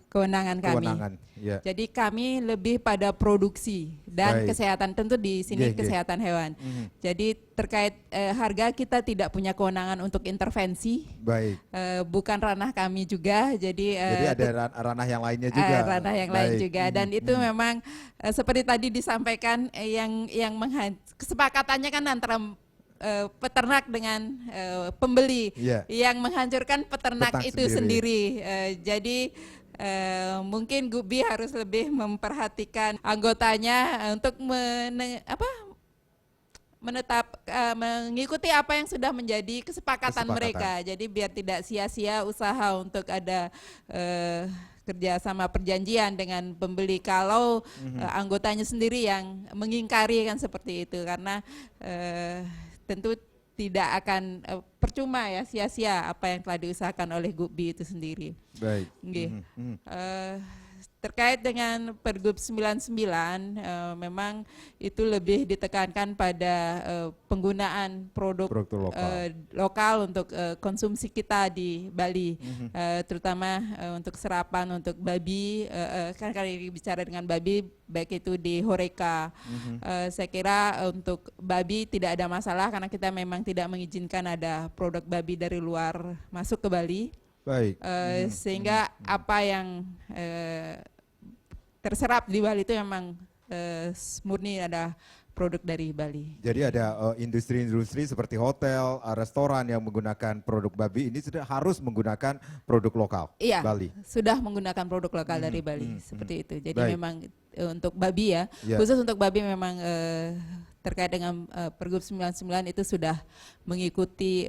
Speaker 2: kewenangan kami.
Speaker 1: Ya.
Speaker 2: Jadi kami lebih pada produksi dan kesehatan, tentu di sini kesehatan hewan. Jadi terkait harga kita tidak punya kewenangan untuk intervensi.
Speaker 1: Baik.
Speaker 2: Bukan ranah kami juga. Jadi
Speaker 1: ada ranah yang lainnya juga.
Speaker 2: Ranah yang lain juga, dan itu memang seperti tadi disampaikan yang kesepakatannya kan antara peternak dengan pembeli, yang menghancurkan peternak itu sendiri. Jadi mungkin Gubi harus lebih memperhatikan anggotanya untuk mengikuti apa yang sudah menjadi kesepakatan mereka. Jadi biar tidak sia-sia usaha untuk ada kerjasama perjanjian dengan pembeli kalau anggotanya sendiri yang mengingkari, kan seperti itu, karena tentu tidak akan percuma ya, sia-sia apa yang telah diusahakan oleh Gubi itu sendiri.
Speaker 1: Baik.
Speaker 2: terkait dengan Pergub 99, memang itu lebih ditekankan pada penggunaan produk
Speaker 1: Produk lokal.
Speaker 2: lokal untuk konsumsi kita di Bali, terutama untuk serapan untuk babi. Kan kalau bicara dengan babi, baik itu di Horeca, saya kira untuk babi tidak ada masalah karena kita memang tidak mengizinkan ada produk babi dari luar masuk ke Bali.
Speaker 1: Baik.
Speaker 2: Sehingga apa yang terserap di Bali itu memang murni ada produk dari Bali.
Speaker 1: Jadi ada industri-industri seperti hotel, restoran yang menggunakan produk babi ini sudah harus menggunakan produk lokal
Speaker 2: Iya,
Speaker 1: Bali.
Speaker 2: sudah menggunakan produk lokal dari Bali, seperti itu. Jadi
Speaker 1: Baik.
Speaker 2: memang untuk babi ya,
Speaker 1: Ya.
Speaker 2: khusus untuk babi memang terkait dengan Pergub 99 itu sudah mengikuti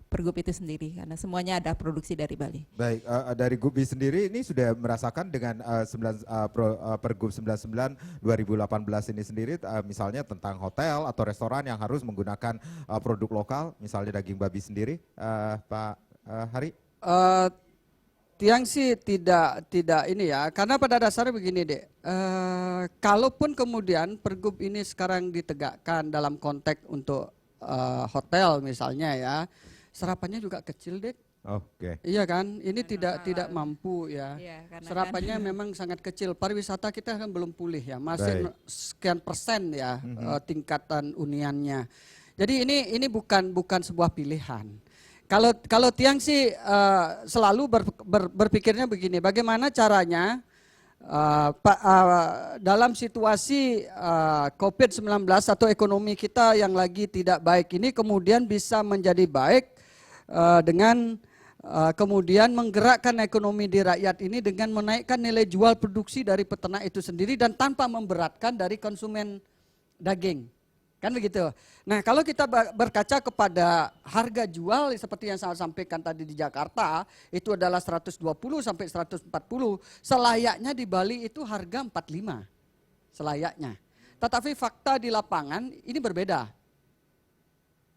Speaker 2: Pergub itu sendiri karena semuanya ada produksi dari Bali.
Speaker 1: Baik, dari Gubi sendiri ini sudah merasakan dengan Pergub 99 2018 ini sendiri, misalnya tentang hotel atau restoran yang harus menggunakan produk lokal, misalnya daging babi sendiri, Pak Hari?
Speaker 3: Tiang sih tidak ini ya, karena pada dasarnya begini dek, kalaupun kemudian Pergub ini sekarang ditegakkan dalam konteks untuk hotel misalnya ya, serapannya juga kecil dek.
Speaker 1: Oke.
Speaker 3: Iya kan, ini tidak mampu ya.
Speaker 2: Iya, karena
Speaker 3: Serapannya memang sangat kecil. Pariwisata kita kan belum pulih ya, masih
Speaker 1: Baik.
Speaker 3: sekian persen ya tingkatan huniannya. Jadi ini bukan sebuah pilihan. Kalau Tiang sih selalu berpikirnya begini, bagaimana caranya dalam situasi COVID-19 atau ekonomi kita yang lagi tidak baik ini kemudian bisa menjadi baik dengan kemudian menggerakkan ekonomi di rakyat ini dengan menaikkan nilai jual produksi dari peternak itu sendiri dan tanpa memberatkan dari konsumen daging. Kan begitu. Nah, kalau kita berkaca kepada harga jual seperti yang saya sampaikan tadi di Jakarta, itu adalah 120 sampai 140, selayaknya di Bali itu harga 45. Selayaknya. Tetapi fakta di lapangan ini berbeda.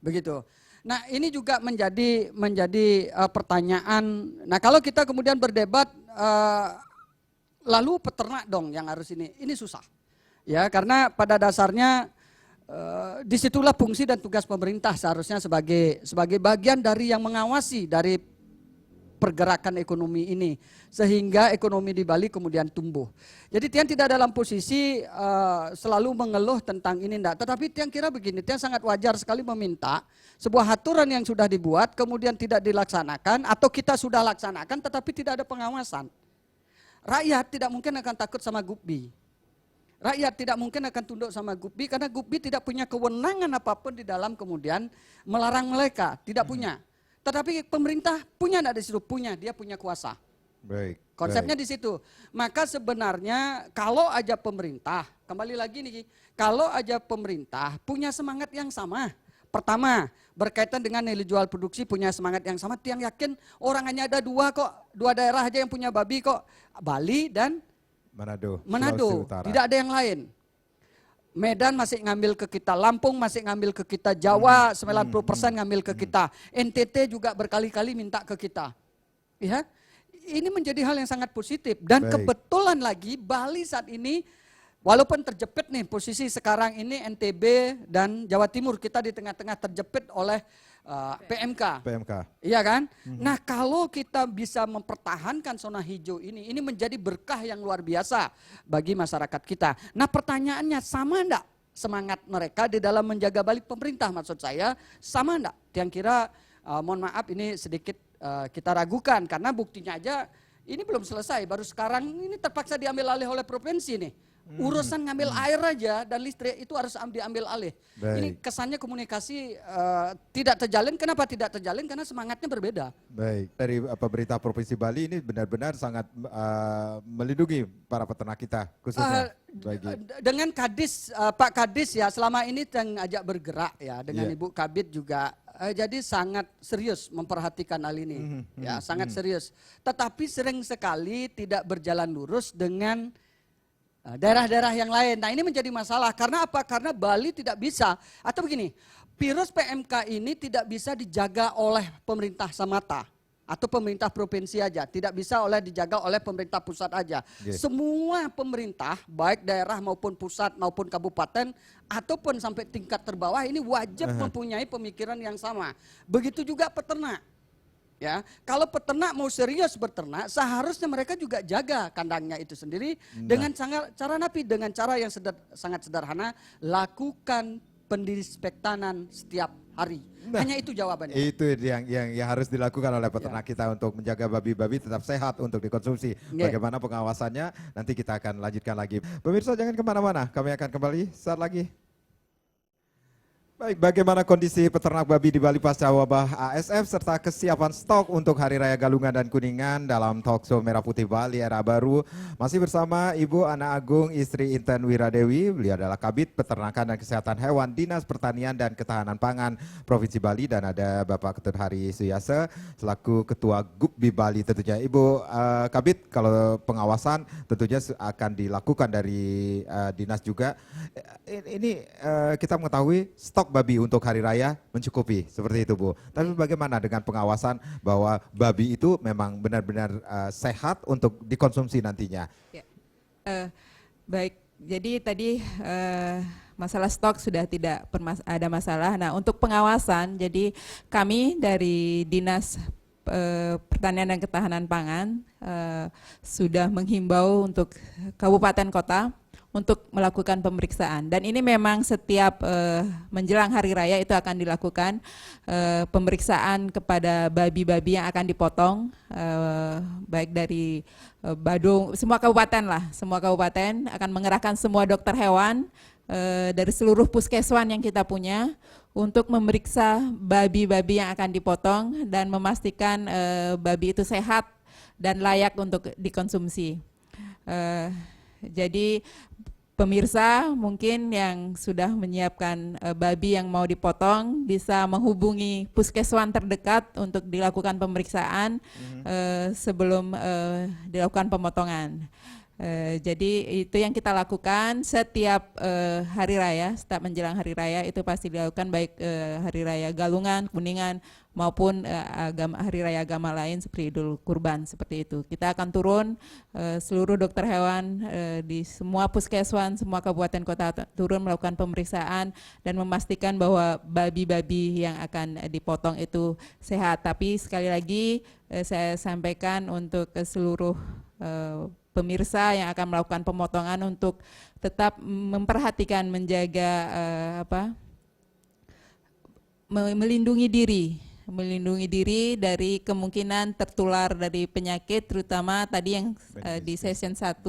Speaker 3: Begitu. Nah, ini juga menjadi pertanyaan. Nah, kalau kita kemudian berdebat lalu peternak dong yang harus ini susah. Ya, karena pada dasarnya disitulah fungsi dan tugas pemerintah seharusnya sebagai bagian dari yang mengawasi dari pergerakan ekonomi ini sehingga ekonomi di Bali kemudian tumbuh. Jadi Tian tidak dalam posisi selalu mengeluh tentang ini enggak, tetapi Tian kira begini, Tian sangat wajar sekali meminta sebuah aturan yang sudah dibuat kemudian tidak dilaksanakan atau kita sudah laksanakan tetapi tidak ada pengawasan. Rakyat tidak mungkin akan takut sama Gupbi. Rakyat tidak mungkin akan tunduk sama Gupbi karena Gupbi tidak punya kewenangan apapun di dalam kemudian melarang mereka, tidak punya. Tetapi pemerintah punya enggak di situ? Punya, dia punya kuasa.
Speaker 1: Baik.
Speaker 3: Konsepnya di situ. Maka sebenarnya kalau aja pemerintah, kembali lagi nih, kalau aja pemerintah punya semangat yang sama. Pertama, berkaitan dengan nilai jual produksi punya semangat yang sama, Tiang yakin orang hanya ada dua daerah aja yang punya babi kok, Bali dan
Speaker 1: Manado.
Speaker 3: Manado,
Speaker 1: Sulawesi Utara.
Speaker 3: tidak ada yang lain. Medan masih ngambil ke kita, Lampung masih ngambil ke kita, Jawa 90% ngambil ke kita, NTT juga berkali-kali minta ke kita. Ya, ini menjadi hal yang sangat positif dan
Speaker 1: Baik.
Speaker 3: kebetulan lagi Bali saat ini walaupun terjepit nih posisi sekarang ini NTB dan Jawa Timur kita di tengah-tengah terjepit oleh PMK.
Speaker 1: PMK.
Speaker 3: Iya kan? Nah, kalau kita bisa mempertahankan zona hijau ini menjadi berkah yang luar biasa bagi masyarakat kita. Nah, pertanyaannya sama enggak semangat mereka di dalam menjaga Bali, pemerintah maksud saya, sama enggak? Yang kira mohon maaf ini sedikit kita ragukan karena buktinya aja ini belum selesai, baru sekarang ini terpaksa diambil alih oleh provinsi nih. Urusan ngambil air aja dan listrik itu harus diambil alih.
Speaker 1: Baik.
Speaker 3: Ini kesannya komunikasi tidak terjalin. Kenapa tidak terjalin? Karena semangatnya berbeda.
Speaker 1: Baik, dari pemerintah Provinsi Bali ini benar-benar sangat melindungi para peternak kita khususnya
Speaker 3: Dengan Kadis, Pak Kadis ya selama ini yang ajak bergerak ya dengan
Speaker 1: Iya.
Speaker 3: Ibu Kabid juga. Jadi sangat serius memperhatikan hal ini, ya sangat serius. Tetapi sering sekali tidak berjalan lurus dengan daerah-daerah yang lain. Nah ini menjadi masalah karena apa? Karena Bali tidak bisa atau begini, virus PMK ini tidak bisa dijaga oleh pemerintah semata atau pemerintah provinsi aja, tidak bisa dijaga oleh pemerintah pusat aja. Semua pemerintah, baik daerah maupun pusat maupun kabupaten ataupun sampai tingkat terbawah ini wajib mempunyai pemikiran yang sama. Begitu juga peternak. Ya, kalau peternak mau serius beternak, seharusnya mereka juga jaga kandangnya itu sendiri dengan cara napi, dengan cara yang sangat sederhana, lakukan pendisinfektanan setiap hari. Hanya itu jawabannya.
Speaker 1: Itu yang harus dilakukan oleh peternak kita untuk menjaga babi-babi tetap sehat untuk dikonsumsi. Bagaimana pengawasannya nanti kita akan lanjutkan lagi. Pemirsa jangan kemana-mana, kami akan kembali saat lagi. Baik, bagaimana kondisi peternak babi di Bali pasca wabah ASF serta kesiapan stok untuk Hari Raya Galungan dan Kuningan dalam Talkshow Merah Putih Bali Era Baru. Masih bersama Ibu Ana Agung, istri Inten Wiradewi. Beliau adalah Kabid Peternakan dan Kesehatan Hewan Dinas Pertanian dan Ketahanan Pangan Provinsi Bali, dan ada Bapak Ketut Hari Suyase selaku Ketua Gupbi Bali tentunya. Ibu Kabid, kalau pengawasan tentunya akan dilakukan dari dinas juga. Ini kita mengetahui stok babi untuk hari raya mencukupi, seperti itu Bu. Tapi bagaimana dengan pengawasan bahwa babi itu memang benar-benar sehat untuk dikonsumsi nantinya?
Speaker 2: Ya. Baik, jadi tadi masalah stok sudah tidak ada masalah. Nah, untuk pengawasan, jadi kami dari Dinas Pertanian dan Ketahanan Pangan sudah menghimbau untuk kabupaten kota untuk melakukan pemeriksaan, dan ini memang setiap menjelang hari raya itu akan dilakukan pemeriksaan kepada babi-babi yang akan dipotong, baik dari Badung, semua kabupaten akan mengerahkan semua dokter hewan dari seluruh puskeswan yang kita punya untuk memeriksa babi-babi yang akan dipotong dan memastikan babi itu sehat dan layak untuk dikonsumsi. Jadi pemirsa mungkin yang sudah menyiapkan babi yang mau dipotong bisa menghubungi puskeswan terdekat untuk dilakukan pemeriksaan sebelum dilakukan pemotongan. Jadi itu yang kita lakukan setiap hari raya, setiap menjelang hari raya itu pasti dilakukan, baik hari raya Galungan, Kuningan maupun hari raya agama lain seperti Idul Kurban, seperti itu. Kita akan turun seluruh dokter hewan di semua puskeswan, semua kabupaten kota turun melakukan pemeriksaan dan memastikan bahwa babi-babi yang akan dipotong itu sehat. Tapi sekali lagi saya sampaikan untuk seluruh pemirsa yang akan melakukan pemotongan untuk tetap memperhatikan, menjaga melindungi diri dari kemungkinan tertular dari penyakit, terutama tadi yang di session 1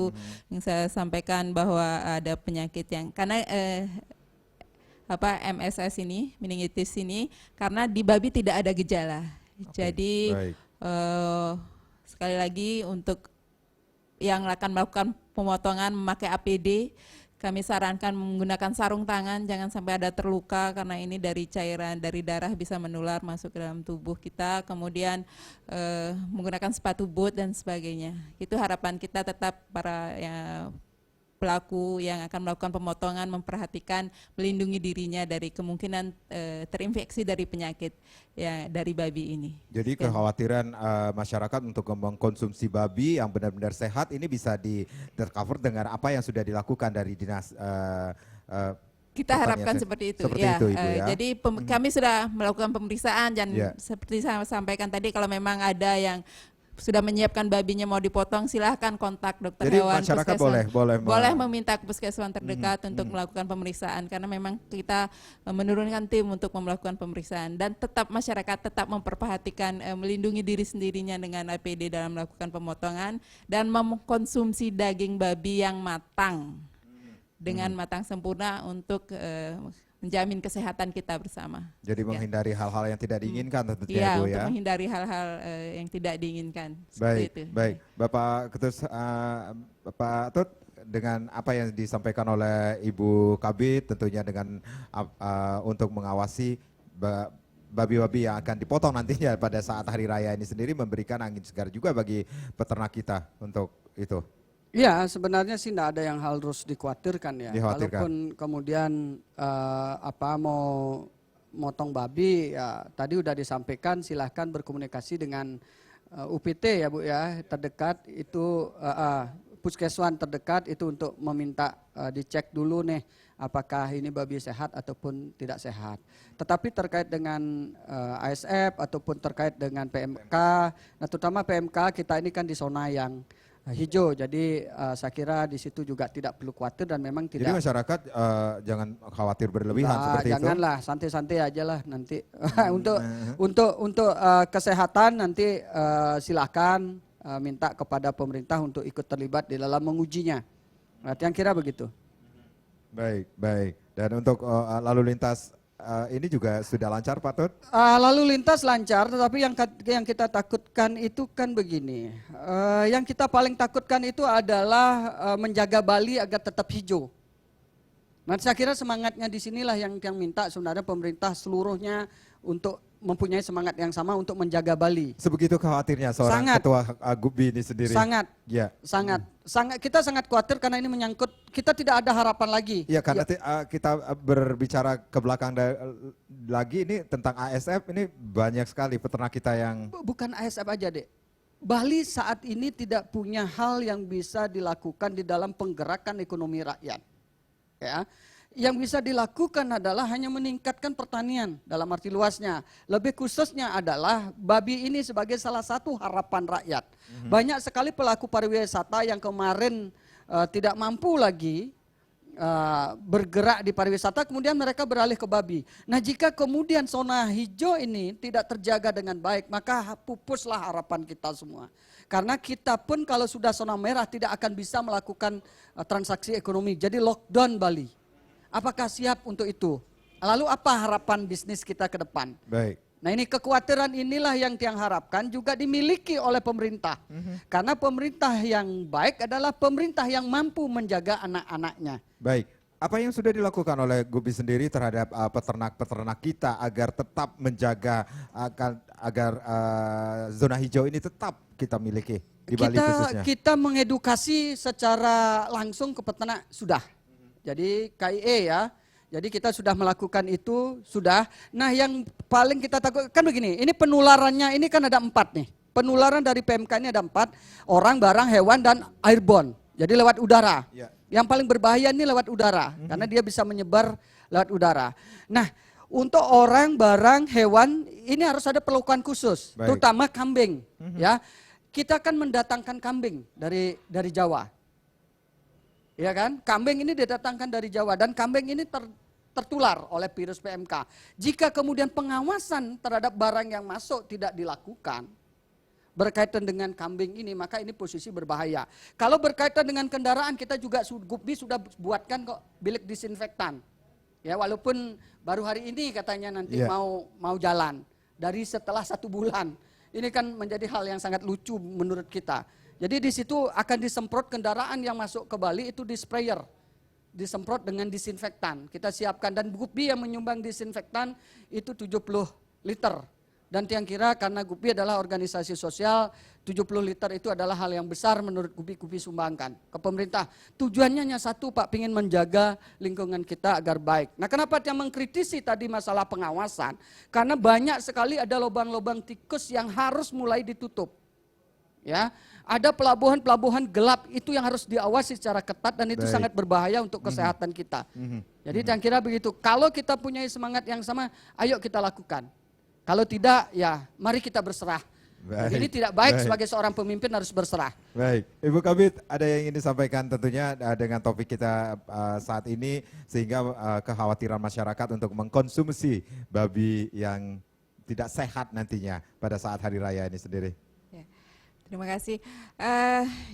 Speaker 2: yang saya sampaikan bahwa ada penyakit yang karena MSS ini, meningitis ini, karena di babi tidak ada gejala. Jadi sekali lagi untuk yang akan melakukan pemotongan memakai APD, kami sarankan menggunakan sarung tangan, jangan sampai ada terluka karena ini dari cairan, dari darah bisa menular masuk ke dalam tubuh kita. Kemudian menggunakan sepatu boot dan sebagainya. Itu harapan kita, tetap para pelaku yang akan melakukan pemotongan memperhatikan, melindungi dirinya dari kemungkinan terinfeksi dari penyakit ya dari babi ini.
Speaker 1: Jadi kekhawatiran masyarakat untuk mengkonsumsi babi yang benar-benar sehat ini bisa tercover dengan apa yang sudah dilakukan dari dinas.
Speaker 2: Kita harapkan seperti itu.
Speaker 1: Seperti itu, Ibu, ya.
Speaker 2: Jadi kami sudah melakukan pemeriksaan dan seperti saya sampaikan tadi, kalau memang ada yang sudah menyiapkan babinya mau dipotong, silahkan kontak dokter hewan.
Speaker 1: Jadi masyarakat boleh
Speaker 2: meminta ke puskeswan terdekat untuk melakukan pemeriksaan, karena memang kita menurunkan tim untuk melakukan pemeriksaan, dan tetap masyarakat tetap memperhatikan melindungi diri sendirinya dengan APD dalam melakukan pemotongan dan mengkonsumsi daging babi yang matang dengan matang sempurna untuk menjamin kesehatan kita bersama.
Speaker 1: Jadi menghindari hal-hal yang tidak diinginkan tentunya, Bu, ya.
Speaker 2: Untuk menghindari hal-hal yang tidak diinginkan.
Speaker 1: Baik. Bapak Ketut, Bapak Tut, dengan apa yang disampaikan oleh Ibu Kabid, tentunya dengan untuk mengawasi babi-babi yang akan dipotong nantinya pada saat hari raya ini sendiri, memberikan angin segar juga bagi peternak kita untuk itu.
Speaker 3: Iya, sebenarnya sih tidak ada yang harus dikhawatirkan ya. Kalaupun kemudian mau motong babi, ya tadi udah disampaikan, silahkan berkomunikasi dengan UPT ya Bu ya, terdekat itu puskeswan terdekat itu untuk meminta dicek dulu nih apakah ini babi sehat ataupun tidak sehat. Tetapi terkait dengan ASF ataupun terkait dengan PMK, nah terutama PMK kita ini kan di zona yang hijau, jadi saya kira di situ juga tidak perlu khawatir dan memang
Speaker 1: Jadi
Speaker 3: tidak.
Speaker 1: masyarakat jangan khawatir berlebihan seperti itu.
Speaker 3: Janganlah, santai-santai aja lah nanti. untuk kesehatan nanti silakan minta kepada pemerintah untuk ikut terlibat di dalam mengujinya. Berarti yang kira begitu.
Speaker 1: Baik, baik. Dan untuk lalu lintas ini juga sudah lancar Pak Tut?
Speaker 3: Lalu lintas lancar, tetapi yang kita takutkan itu kan begini. Yang kita paling takutkan itu adalah menjaga Bali agar tetap hijau. Nah, saya kira semangatnya di sinilah yang minta sebenarnya pemerintah seluruhnya untuk mempunyai semangat yang sama untuk menjaga Bali.
Speaker 1: Sebegitu khawatirnya seorang
Speaker 3: Sangat.
Speaker 1: ketua Gubi ini sendiri.
Speaker 3: Sangat,
Speaker 1: Ya.
Speaker 3: sangat, kita sangat khawatir karena ini menyangkut kita tidak ada harapan lagi.
Speaker 1: Ya karena kita berbicara ke belakang lagi ini tentang ASF ini banyak sekali peternak kita yang
Speaker 3: Bukan ASF aja Dek. Bali saat ini tidak punya hal yang bisa dilakukan di dalam penggerakan ekonomi rakyat. Ya. Yang bisa dilakukan adalah hanya meningkatkan pertanian dalam arti luasnya. Lebih khususnya adalah babi ini sebagai salah satu harapan rakyat. Banyak sekali pelaku pariwisata yang kemarin tidak mampu lagi bergerak di pariwisata, kemudian mereka beralih ke babi. Nah, jika kemudian zona hijau ini tidak terjaga dengan baik, maka pupuslah harapan kita semua. Karena kita pun kalau sudah zona merah tidak akan bisa melakukan transaksi ekonomi. Jadi lockdown Bali. Apakah siap untuk itu? Lalu apa harapan bisnis kita ke depan?
Speaker 1: baik.
Speaker 3: Nah, ini kekhawatiran inilah yang Tiang harapkan juga dimiliki oleh pemerintah. Karena pemerintah yang baik adalah pemerintah yang mampu menjaga anak-anaknya.
Speaker 1: Baik. Apa yang sudah dilakukan oleh Gubi sendiri terhadap peternak-peternak kita agar tetap menjaga agar zona hijau ini tetap kita miliki di Bali khususnya?
Speaker 3: Kita mengedukasi secara langsung ke peternak sudah. Jadi KIE ya. Jadi kita sudah melakukan itu, sudah. Nah, yang paling kita takutkan begini, ini penularannya ini kan ada 4 nih. Penularan dari PMK ini ada 4, orang, barang, hewan, dan airborne. Jadi lewat udara.
Speaker 1: Ya.
Speaker 3: Yang paling berbahaya ini lewat udara, karena dia bisa menyebar lewat udara. Nah, untuk orang, barang, hewan, ini harus ada perlakuan khusus,
Speaker 1: Baik.
Speaker 3: terutama kambing. Ya, kita akan mendatangkan kambing dari Jawa. Ya kan, kambing ini didatangkan dari Jawa dan kambing ini tertular oleh virus PMK. Jika kemudian pengawasan terhadap barang yang masuk tidak dilakukan berkaitan dengan kambing ini, maka ini posisi berbahaya. Kalau berkaitan dengan kendaraan, kita juga Gubi sudah buatkan kok bilik disinfektan. Ya, walaupun baru hari ini katanya nanti mau jalan dari setelah 1 bulan. Ini kan menjadi hal yang sangat lucu menurut kita. Jadi di situ akan disemprot kendaraan yang masuk ke Bali itu di sprayer, disemprot dengan disinfektan. Kita siapkan dan Gubi yang menyumbang disinfektan itu 70 liter. Dan Tiang kira karena Gubi adalah organisasi sosial, 70 liter itu adalah hal yang besar menurut Gubi sumbangkan ke pemerintah. Tujuannya hanya satu Pak, ingin menjaga lingkungan kita agar baik. Nah, kenapa Tiang mengkritisi tadi masalah pengawasan? Karena banyak sekali ada lubang-lubang tikus yang harus mulai ditutup. Ya, ada pelabuhan-pelabuhan gelap itu yang harus diawasi secara ketat dan itu sangat berbahaya untuk kesehatan kita. Jadi Tiang kira begitu. Kalau kita punya semangat yang sama, ayo kita lakukan. Kalau tidak, ya mari kita berserah.
Speaker 1: Baik.
Speaker 3: Ini tidak baik sebagai seorang pemimpin harus berserah.
Speaker 1: Baik, Ibu Kabid ada yang ingin disampaikan tentunya dengan topik kita saat ini sehingga kekhawatiran masyarakat untuk mengkonsumsi babi yang tidak sehat nantinya pada saat hari raya ini sendiri.
Speaker 2: Terima kasih.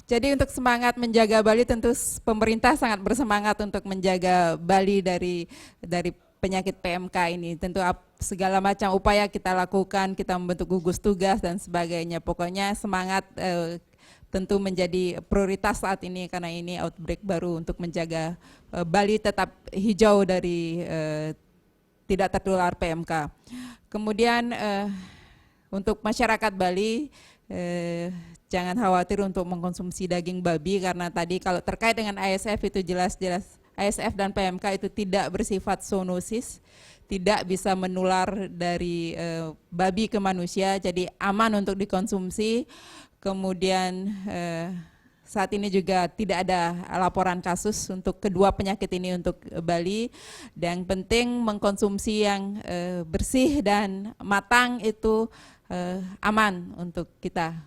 Speaker 2: Jadi untuk semangat menjaga Bali tentu pemerintah sangat bersemangat untuk menjaga Bali dari penyakit PMK ini. Tentu segala macam upaya kita lakukan, kita membentuk gugus tugas dan sebagainya. Pokoknya semangat tentu menjadi prioritas saat ini karena ini outbreak baru untuk menjaga Bali tetap hijau dari tidak tertular PMK. Kemudian untuk masyarakat Bali jangan khawatir untuk mengkonsumsi daging babi karena tadi kalau terkait dengan ASF itu jelas-jelas ASF dan PMK itu tidak bersifat zoonosis, tidak bisa menular dari babi ke manusia, jadi aman untuk dikonsumsi. Kemudian saat ini juga tidak ada laporan kasus untuk kedua penyakit ini untuk Bali. Dan yang penting mengkonsumsi yang bersih dan matang itu aman untuk kita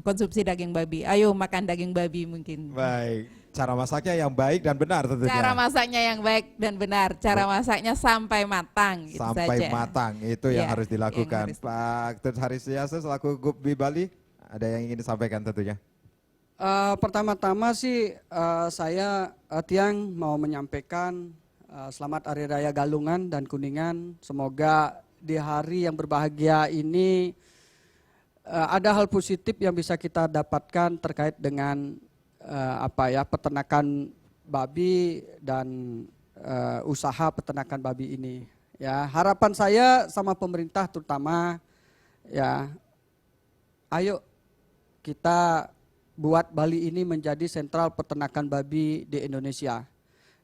Speaker 2: konsumsi daging babi. Ayo makan daging babi mungkin.
Speaker 1: Baik, cara masaknya yang baik dan benar tentunya.
Speaker 2: Cara masaknya yang baik dan benar. Cara masaknya sampai matang. Gitu
Speaker 1: Sampai
Speaker 2: saja.
Speaker 1: matang, itu yang
Speaker 2: Ya,
Speaker 1: harus dilakukan.
Speaker 2: yang harus.
Speaker 1: Pak Ketut Harisayasa selaku Gubbi Bali, ada yang ingin disampaikan tentunya?
Speaker 3: Pertama-tama sih saya Tiang mau menyampaikan selamat Hari Raya Galungan dan Kuningan. Semoga di hari yang berbahagia ini ada hal positif yang bisa kita dapatkan terkait dengan peternakan babi dan usaha peternakan babi ini. Ya, harapan saya sama pemerintah terutama, ya, ayo kita buat Bali ini menjadi sentral peternakan babi di Indonesia.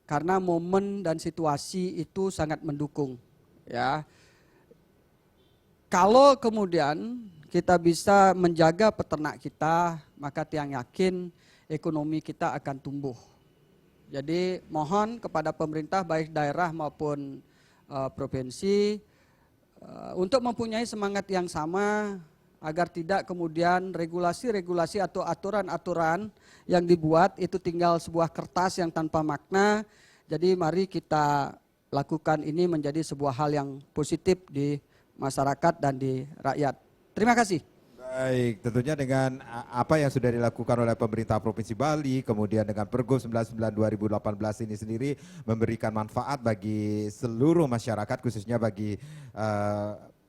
Speaker 3: Karena momen dan situasi itu sangat mendukung. Ya, kalau kemudian kita bisa menjaga peternak kita, maka Tiang yakin ekonomi kita akan tumbuh. Jadi mohon kepada pemerintah baik daerah maupun provinsi untuk mempunyai semangat yang sama agar tidak kemudian regulasi-regulasi atau aturan-aturan yang dibuat itu tinggal sebuah kertas yang tanpa makna. Jadi mari kita lakukan ini menjadi sebuah hal yang positif di masyarakat dan di rakyat. Terima kasih.
Speaker 1: Baik, tentunya dengan apa yang sudah dilakukan oleh pemerintah Provinsi Bali, kemudian dengan Pergub 99 2018 ini sendiri memberikan manfaat bagi seluruh masyarakat, khususnya bagi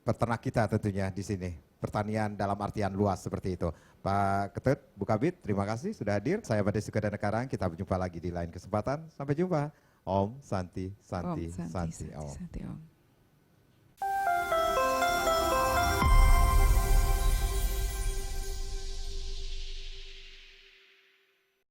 Speaker 1: peternak kita tentunya di sini. Pertanian dalam artian luas seperti itu. Pak Ketut, Bu Kabid, terima kasih sudah hadir. Saya Made Sukadana Karang, kita berjumpa lagi di lain kesempatan. Sampai jumpa. Om Santi Santi
Speaker 2: Om,
Speaker 1: Santi Om.
Speaker 2: Santi, Om.